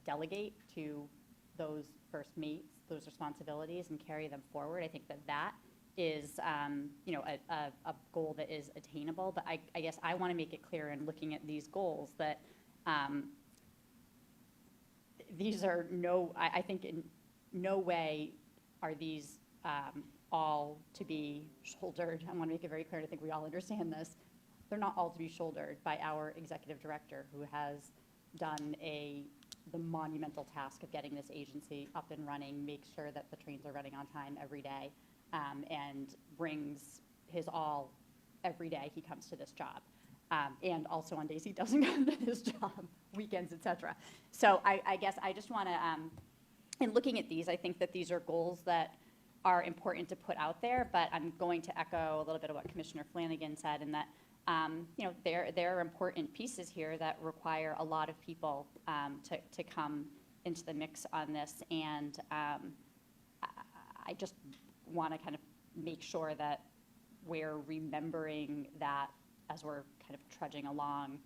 delegate to those first mates, those responsibilities, and carry them forward, I think that is, a goal that is attainable. But I guess I want to make it clear in looking at these goals that these are I think in no way are these all to be shouldered. I want to make it very clear, and I think we all understand this. They're not all to be shouldered by our executive director, who has done the monumental task of getting this agency up and running, make sure that the trains are running on time every day, and brings his all every day he comes to this job. And also on days he doesn't come to his job, weekends, et cetera. So I guess I just want to, in looking at these, I think that these are goals that are important to put out there, but I'm going to echo a little bit of what Commissioner Flanagan said, in that there are important pieces here that require a lot of people to come into the mix on this, and I just want to kind of make sure that we're remembering that as we're kind of trudging along.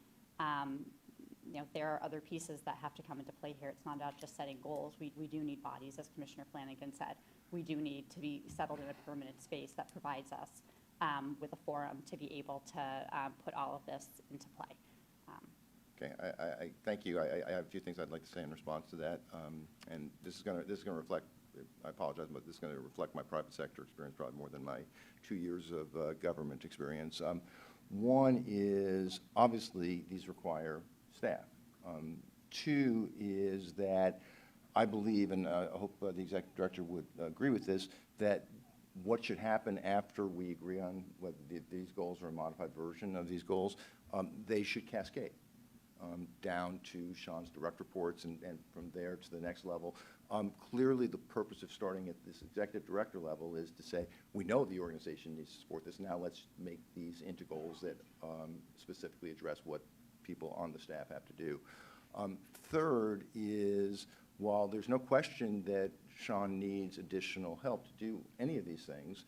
There are other pieces that have to come into play here. It's not about just setting goals. We do need bodies, as Commissioner Flanagan said. We do need to be settled in a permanent space that provides us with a forum to be able to put all of this into play. Okay, I thank you. I have a few things I'd like to say in response to that, and this is going to reflect. I apologize, but this is going to reflect my private sector experience probably more than my 2 years of government experience. One is obviously these require staff. Two is that I believe, and I hope the executive director would agree with this, that what should happen after we agree on whether these goals are a modified version of these goals, they should cascade down to Sean's direct reports and from there to the next level. Clearly, the purpose of starting at this executive director level is to say, we know the organization needs to support this. Now let's make these into goals that specifically address what people on the staff have to do. Third is, while there's no question that Sean needs additional help to do any of these things,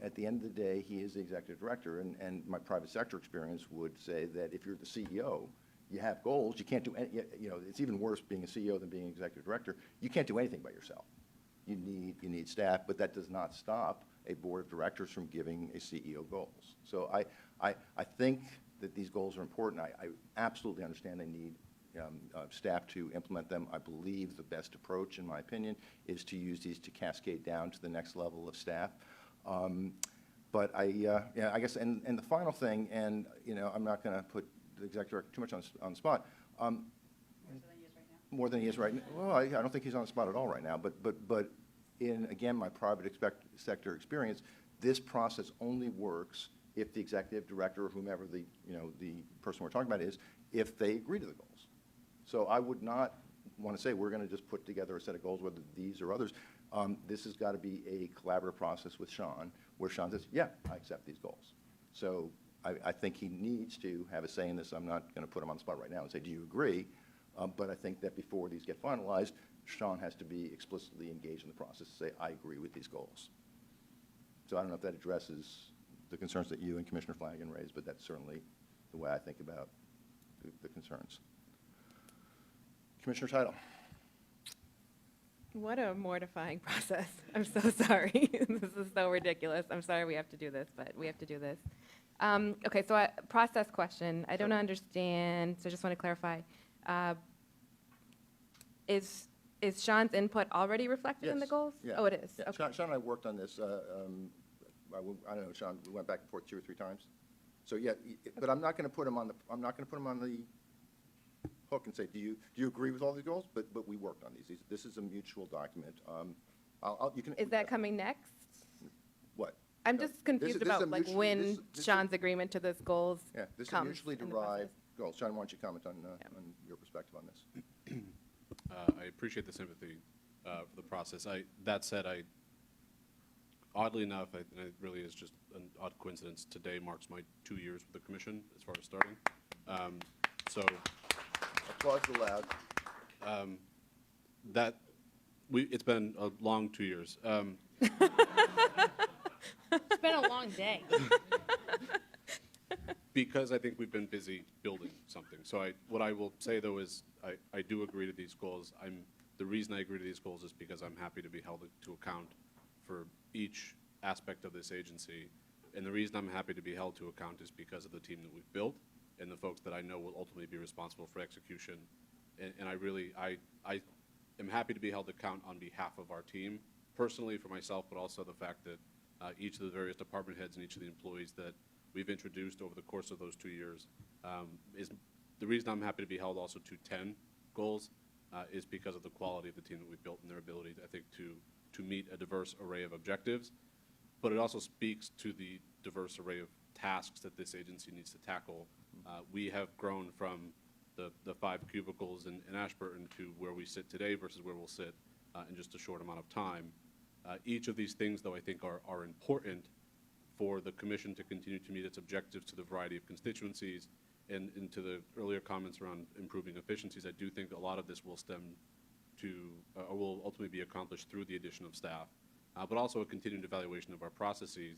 at the end of the day, he is the executive director, and my private sector experience would say that if you're the CEO, you have goals, you can't do any, it's even worse being a CEO than being executive director. You can't do anything by yourself. You need staff, but that does not stop a board of directors from giving a CEO goals. So I think that these goals are important. I absolutely understand they need staff to implement them. I believe the best approach, in my opinion, is to use these to cascade down to the next level of staff. But I guess, and the final thing, and I'm not going to put the executive director too much on the spot. More than he is right now. Well, I don't think he's on the spot at all right now, but in, again, my private sector experience, this process only works if the executive director or whomever the, the person we're talking about is, if they agree to the goals. So I would not want to say we're going to just put together a set of goals, whether these or others. This has got to be a collaborative process with Sean, where Sean says, yeah, I accept these goals. So I think he needs to have a say in this. I'm not going to put him on the spot right now and say, do you agree? But I think that before these get finalized, Sean has to be explicitly engaged in the process to say, I agree with these goals. So I don't know if that addresses the concerns that you and Commissioner Flanagan raised, but that's certainly the way I think about the concerns. Commissioner Title. What a mortifying process. I'm so sorry. This is so ridiculous. I'm sorry we have to do this, but we have to do this. Okay, so process question. I don't understand, so I just want to clarify. Is Sean's input already reflected in the goals? Yeah. Oh, it is. Yeah. Okay. Sean and I worked on this. I don't know, Sean. We went back and forth 2 or 3 times. So yeah, but I'm not going to put him on the. I'm not going to put him on the hook and say, do you agree with all these goals? But we worked on these. This is a mutual document. You can. Is that coming next? What? I'm No, just confused this is about a like mutual- when this Sean's agreement to this goals Yeah, this is comes mutually in the derived process. goals. Sean, why don't you comment on your perspective on this? I appreciate the sympathy for the process. That said, oddly enough, and it really is just an odd coincidence, today marks my 2 years with the commission as far as starting. So Applause allowed. it's been a long 2 years. It's been a long day. Because I think we've been busy building something. So what I will say, though, is I do agree to these goals. The reason I agree to these goals is because I'm happy to be held to account for each aspect of this agency. And the reason I'm happy to be held to account is because of the team that we've built and the folks that I know will ultimately be responsible for execution. And I am happy to be held to account on behalf of our team, personally for myself, but also the fact that each of the various department heads and each of the employees that we've introduced over the course of those 2 years is the reason I'm happy to be held also to 10 goals is because of the quality of the team that we've built and their ability, I think, to meet a diverse array of objectives. But it also speaks to the diverse array of tasks that this agency needs to tackle. We have grown from the 5 cubicles in Ashburton to where we sit today versus where we'll sit in just a short amount of time. Each of these things, though, I think are important for the commission to continue to meet its objectives to the variety of constituencies. And to the earlier comments around improving efficiencies, I do think that a lot of this will stem to, or will ultimately be accomplished through the addition of staff, but also a continued evaluation of our processes.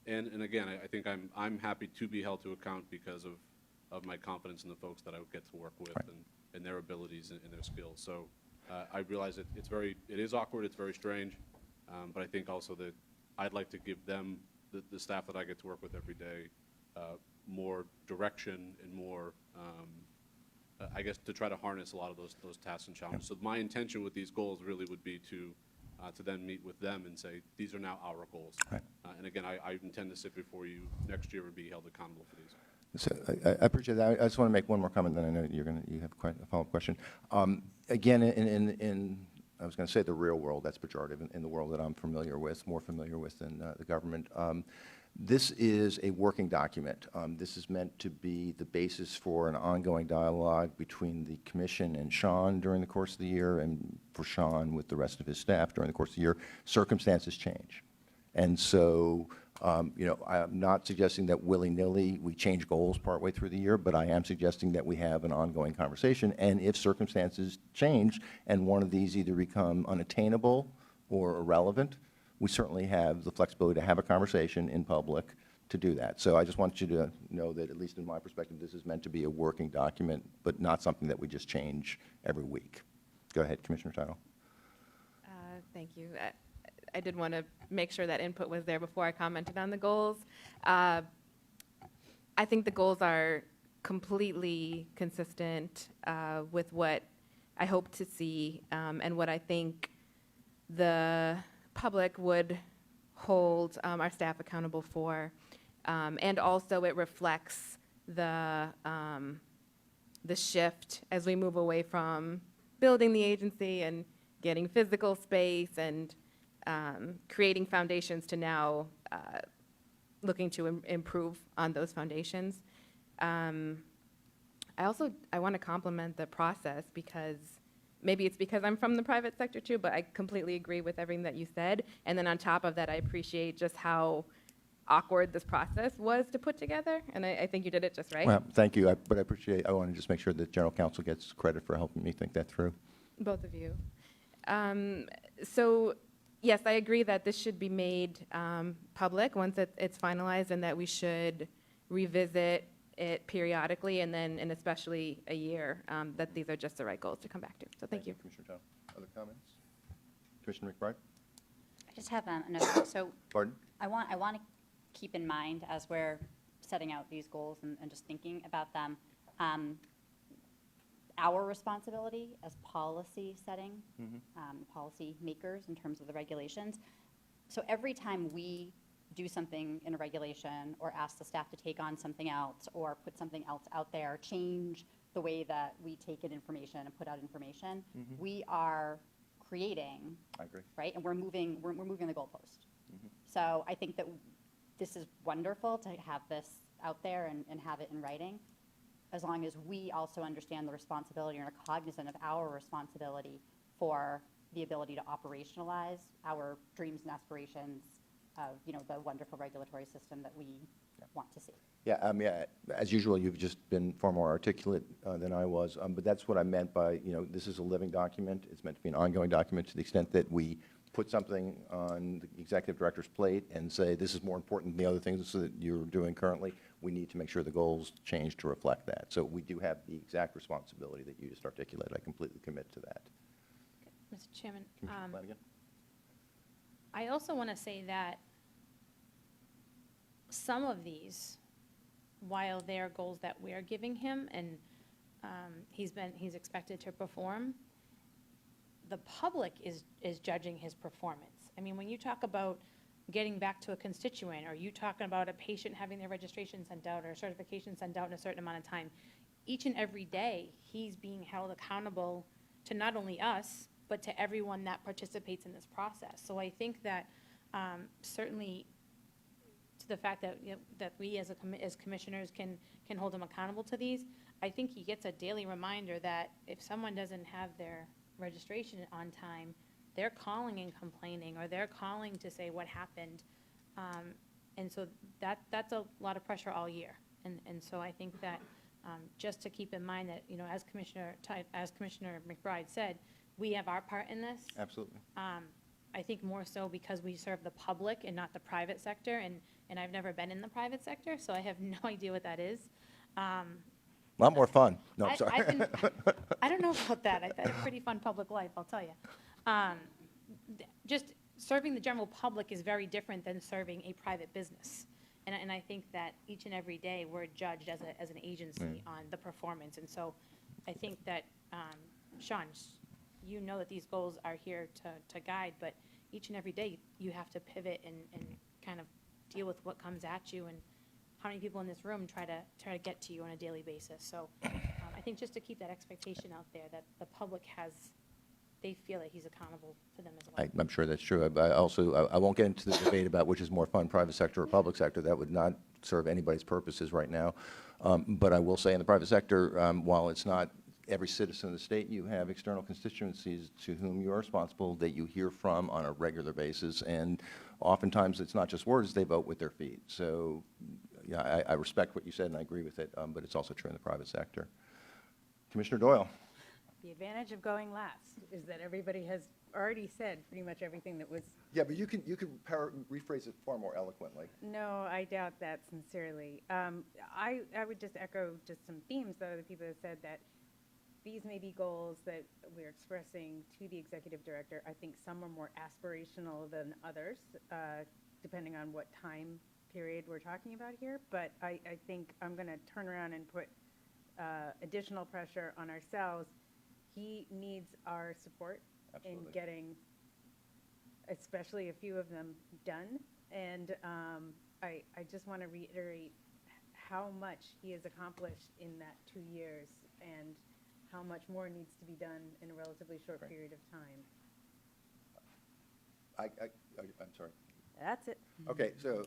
And again, I think I'm happy to be held to account because of my confidence in the folks that I would get to work with and their abilities and their skills. So I realize it is awkward, it's very strange, but I think also that I'd like to give them, the staff that I get to work with every day, more direction and more, I guess, to try to harness a lot of those tasks and challenges. So my intention with these goals really would be to then meet with them and say, these are now our goals. Right. And again, I intend to sit before you next year and be held accountable for these. So I appreciate that. I just want to make one more comment, then I know you have quite a follow-up question. Again, in I was going to say the real world, that's pejorative, in the world that I'm familiar with, more familiar with than the government. This is a working document. This is meant to be the basis for an ongoing dialogue between the commission and Sean during the course of the year, and for Sean with the rest of his staff during the course of the year. Circumstances change. And so, I'm not suggesting that willy-nilly we change goals partway through the year, but I am suggesting that we have an ongoing conversation. And if circumstances change and one of these either become unattainable or irrelevant, we certainly have the flexibility to have a conversation in public to do that. So I just want you to know that, at least in my perspective, this is meant to be a working document, but not something that we just change every week. Go ahead, Commissioner Title. Thank you. I did want to make sure that input was there before I commented on the goals. I think the goals are completely consistent with what I hope to see and what I think the public would hold our staff accountable for. And also it reflects the shift as we move away from building the agency and getting physical space and creating foundations to now looking to improve on those foundations. I want to compliment the process because maybe it's because I'm from the private sector too, but I completely agree with everything that you said. And then on top of that, I appreciate just how awkward this process was to put together, and I think you did it just right. Well, thank you, but I want to just make sure that General Counsel gets credit for helping me think that through. Both of you. So, yes, I agree that this should be made public once it's finalized, and that we should revisit it periodically, and especially a year, that these are just the right goals to come back to. So thank you. Commissioner Town. Other comments? Commissioner McBride? I just have another, so Pardon? I want to keep in mind as we're setting out these goals and just thinking about them, our responsibility as policy setting, policy makers in terms of the regulations. So every time we do something in a regulation or ask the staff to take on something else or put something else out there, change the way that we take in information and put out information, we are creating, I agree. right? And we're moving the goalpost. So I think that this is wonderful to have this out there and have it in writing, as long as we also understand the responsibility and are cognizant of our responsibility for the ability to operationalize our dreams and aspirations of, the wonderful regulatory system that we want to see. Yeah, as usual, you've just been far more articulate than I was, but that's what I meant by, this is a living document. It's meant to be an ongoing document to the extent that we put something on the executive director's plate and say, this is more important than the other things that you're doing currently. We need to make sure the goals change to reflect that. So we do have the exact responsibility that you just articulated. I completely commit to that. Mr. Chairman, Commissioner Flanagan? I also want to say that some of these, while they are goals that we are giving him and he's expected to perform, the public is judging his performance. I mean, when you talk about getting back to a constituent, or you talking about a patient having their registration sent out or certification sent out in a certain amount of time, each and every day he's being held accountable to not only us, but to everyone that participates in this process. So I think that certainly to the fact that that we as commissioners can hold him accountable to these, I think he gets a daily reminder that if someone doesn't have their registration on time, they're calling and complaining, or they're calling to say what happened. And so that's a lot of pressure all year. And so I think that just to keep in mind that, as Commissioner McBride said, we have our part in this. Absolutely. I think more so because we serve the public and not the private sector, and I've never been in the private sector, so I have no idea what that is. A lot more fun. No, I'm sorry. I don't know about that. I've had a pretty fun public life, I'll tell you. Just serving the general public is very different than serving a private business. And I think that each and every day we're judged as an agency on the performance. And so I think that, Sean, you know that these goals are here to guide, but each and every day you have to pivot and kind of deal with what comes at you, and how many people in this room try to get to you on a daily basis. So I think just to keep that expectation out there that the public they feel that he's accountable to them as well. I'm sure that's true. I won't get into the debate about which is more fun, private sector or public sector. That would not serve anybody's purposes right now. But I will say in the private sector, while it's not every citizen of the state, you have external constituencies to whom you are responsible, that you hear from on a regular basis. And oftentimes it's not just words, they vote with their feet. So yeah, I respect what you said and I agree with it, but it's also true in the private sector. Commissioner Doyle. The advantage of going last is that everybody has already said pretty much everything that was. Yeah, but you can rephrase it far more eloquently. No, I doubt that sincerely. I would just echo just some themes, though, that people have said that these may be goals that we're expressing to the executive director. I think some are more aspirational than others, depending on what time period we're talking about here. But I think I'm going to turn around and put additional pressure on ourselves. He needs our support in getting, especially a few of them, done. And I just want to reiterate how much he has accomplished in that 2 years and how much more needs to be done in a relatively short period of time. I'm sorry. That's it. Okay, so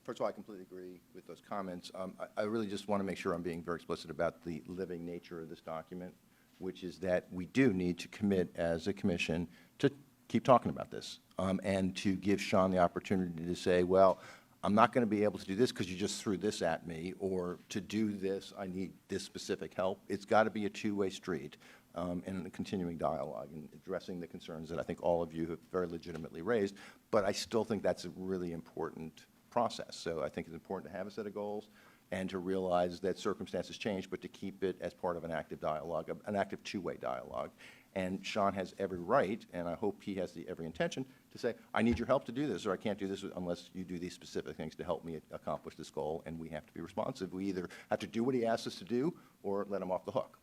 first of all, I completely agree with those comments. I really just want to make sure I'm being very explicit about the living nature of this document, which is that we do need to commit as a commission to keep talking about this and to give Sean the opportunity to say, well, I'm not going to be able to do this because you just threw this at me, or to do this, I need this specific help. It's got to be a two-way street and a continuing dialogue and addressing the concerns that I think all of you have very legitimately raised, but I still think that's a really important process. So I think it's important to have a set of goals and to realize that circumstances change, but to keep it as part of an active dialogue, an active two-way dialogue. And Sean has every right, and I hope he has every intention, to say, I need your help to do this, or I can't do this unless you do these specific things to help me accomplish this goal, and we have to be responsive. We either have to do what he asks us to do or let him off the hook.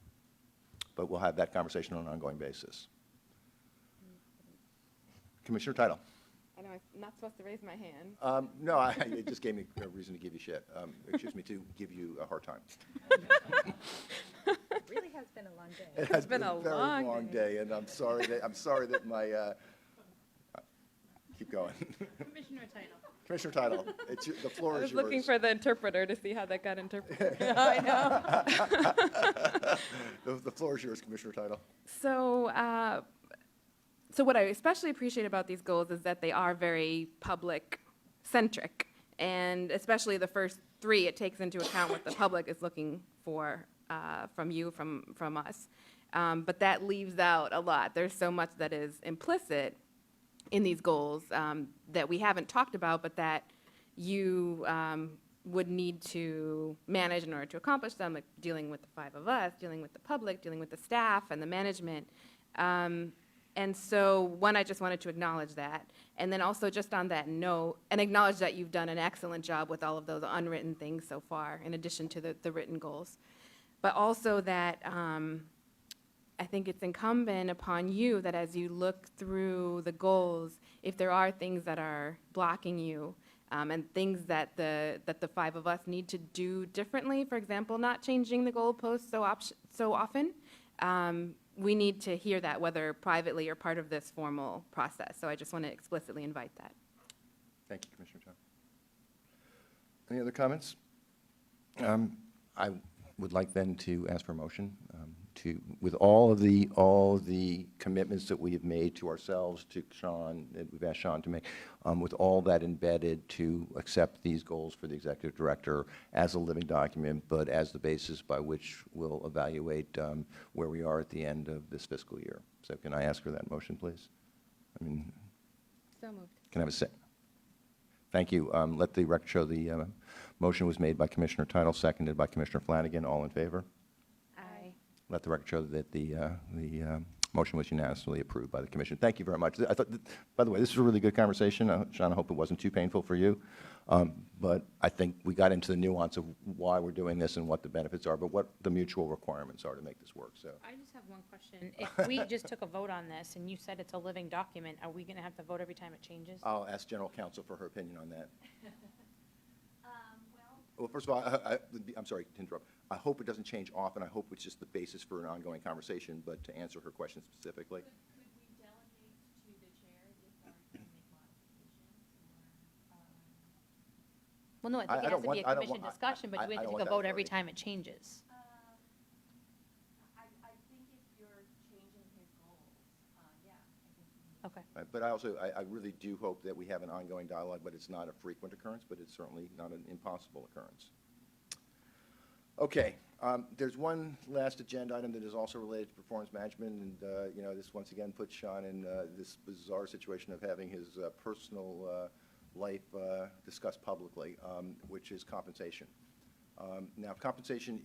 But we'll have that conversation on an ongoing basis. Commissioner Title. I know I'm not supposed to raise my hand. No, it just gave me a reason to give you shit. Excuse me, to give you a hard time. It really has been a long day. It has been a very long day, and I'm sorry that my, keep going. Commissioner Title. Commissioner Title, the floor I is was yours. looking for the interpreter to see how that got interpreted. I know. The floor is yours, Commissioner Title. So, so what I especially appreciate about these goals is that they are very public-centric, and especially the first three, it takes into account what the public is looking for from you, from us. But that leaves out a lot. There's so much that is implicit in these goals that we haven't talked about, but that you would need to manage in order to accomplish them, like dealing with the five of us, dealing with the public, dealing with the staff and the management. And so, one, I just wanted to acknowledge that. And then also just on that note, and acknowledge that you've done an excellent job with all of those unwritten things so far, in addition to the written goals. But also that I think it's incumbent upon you that as you look through the goals, if there are things that are blocking you, and things that the five of us need to do differently, for example, not changing the goalposts so often, we need to hear that, whether privately or part of this formal process. So I just want to explicitly invite that. Thank you, Commissioner Title. Any other comments? I would like then to ask for a motion with all of the commitments that we have made to ourselves, to Sean, that we've asked Sean to make, with all that embedded, to accept these goals for the executive director as a living document, but as the basis by which we'll evaluate where we are at the end of this fiscal year. So can I ask for that motion, please? I mean, So moved. can I have a second? Thank you. Let the record show the motion was made by Commissioner Title, seconded by Commissioner Flanagan. All in favor? Aye. Let the record show that the motion was unanimously approved by the commission. Thank you very much. I thought, by the way, this was a really good conversation. Sean, I hope it wasn't too painful for you. But I think we got into the nuance of why we're doing this and what the benefits are, but what the mutual requirements are to make this work. So I just have one question. If we just took a vote on this and you said it's a living document, are we going to have to vote every time it changes? I'll ask General Counsel for her opinion on that. Well, first of all, I'm sorry to interrupt. I hope it doesn't change often. I hope it's just the basis for an ongoing conversation, but to answer her question specifically. Could we delegate to the chair if we make modifications? Well, no, I I think it has don't to want- be a I don't commission want- discussion, but I do we have to don't take want a that vote every authority. time it changes? I think if you're changing his goals, yeah, I think we need. Okay. But I really do hope that we have an ongoing dialogue, but it's not a frequent occurrence, but it's certainly not an impossible occurrence. Okay, there's one last agenda item that is also related to performance management, and, this once again puts Sean in this bizarre situation of having his personal life discussed publicly, which is compensation. Now, compensation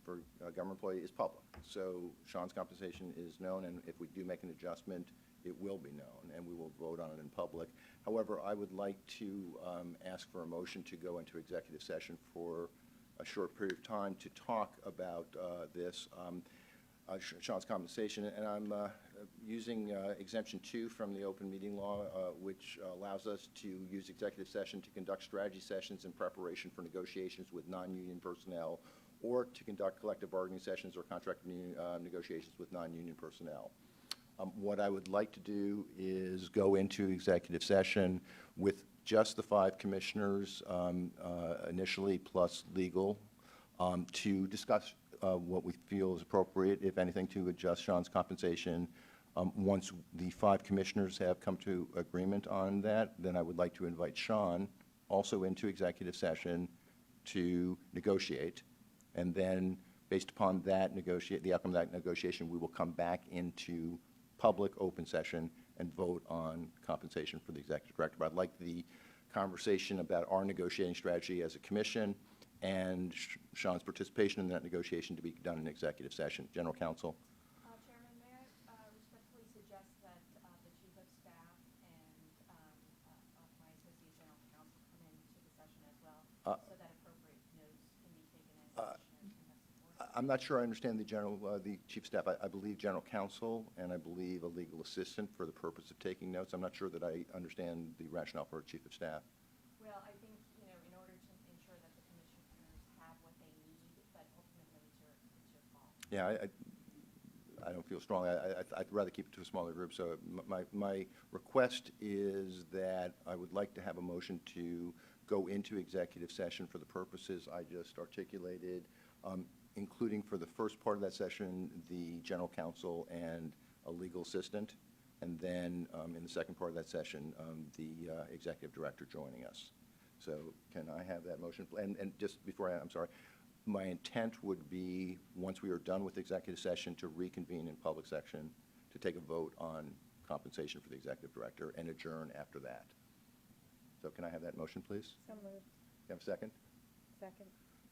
for a government employee is public, so Sean's compensation is known, and if we do make an adjustment, it will be known, and we will vote on it in public. However, I would like to ask for a motion to go into executive session for a short period of time to talk about this, Sean's compensation, and I'm using exemption 2 from the open meeting law, which allows us to use executive session to conduct strategy sessions in preparation for negotiations with non-union personnel, or to conduct collective bargaining sessions or contract negotiations with non-union personnel. What I would like to do is go into executive session with just the 5 commissioners initially, plus legal, to discuss what we feel is appropriate, if anything, to adjust Sean's compensation. Once the 5 commissioners have come to agreement on that, then I would like to invite Sean also into executive session to negotiate. And then, based upon that the outcome of that negotiation, we will come back into public open session and vote on compensation for the executive director. But I'd like the conversation about our negotiating strategy as a commission and Sean's participation in that negotiation to be done in executive session. General Counsel. Chairman, may I respectfully suggest that the Chief of Staff and my Associate General Counsel come into the session as well, so that appropriate notes can be taken as commissioners can have support? I'm not sure I understand the Chief of Staff. I believe General Counsel and I believe a legal assistant for the purpose of taking notes. I'm not sure that I understand the rationale for a Chief of Staff. Well, I think, in order to ensure that the commissioners have what they need, but ultimately it's your call. Yeah, I don't feel strongly. I'd rather keep it to a smaller group. So my request is that I would like to have a motion to go into executive session for the purposes I just articulated, including for the first part of that session, the general counsel and a legal assistant, and then in the second part of that session, the executive director joining us. So can I have that motion? And just before I'm sorry, my intent would be, once we are done with executive session, to reconvene in public section to take a vote on compensation for the executive director and adjourn after that. So can I have that motion, please? So moved. You have a second? Second.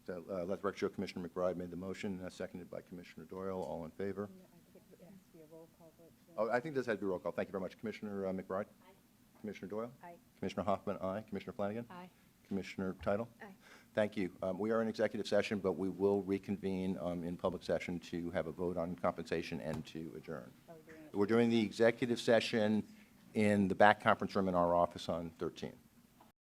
So let the record show Commissioner McBride made the motion, seconded by Commissioner Doyle. All in favor? I think it has to be a roll call vote. Oh, I think this has to be a roll call. Thank you very much. Commissioner McBride? Aye. Commissioner Doyle? Aye. Commissioner Hoffman, aye. Commissioner Flanagan? Aye. Commissioner Title? Aye. Thank you. We are in executive session, but we will reconvene in public session to have a vote on compensation and to adjourn. We're doing the executive session in the back conference room in our office on 13th.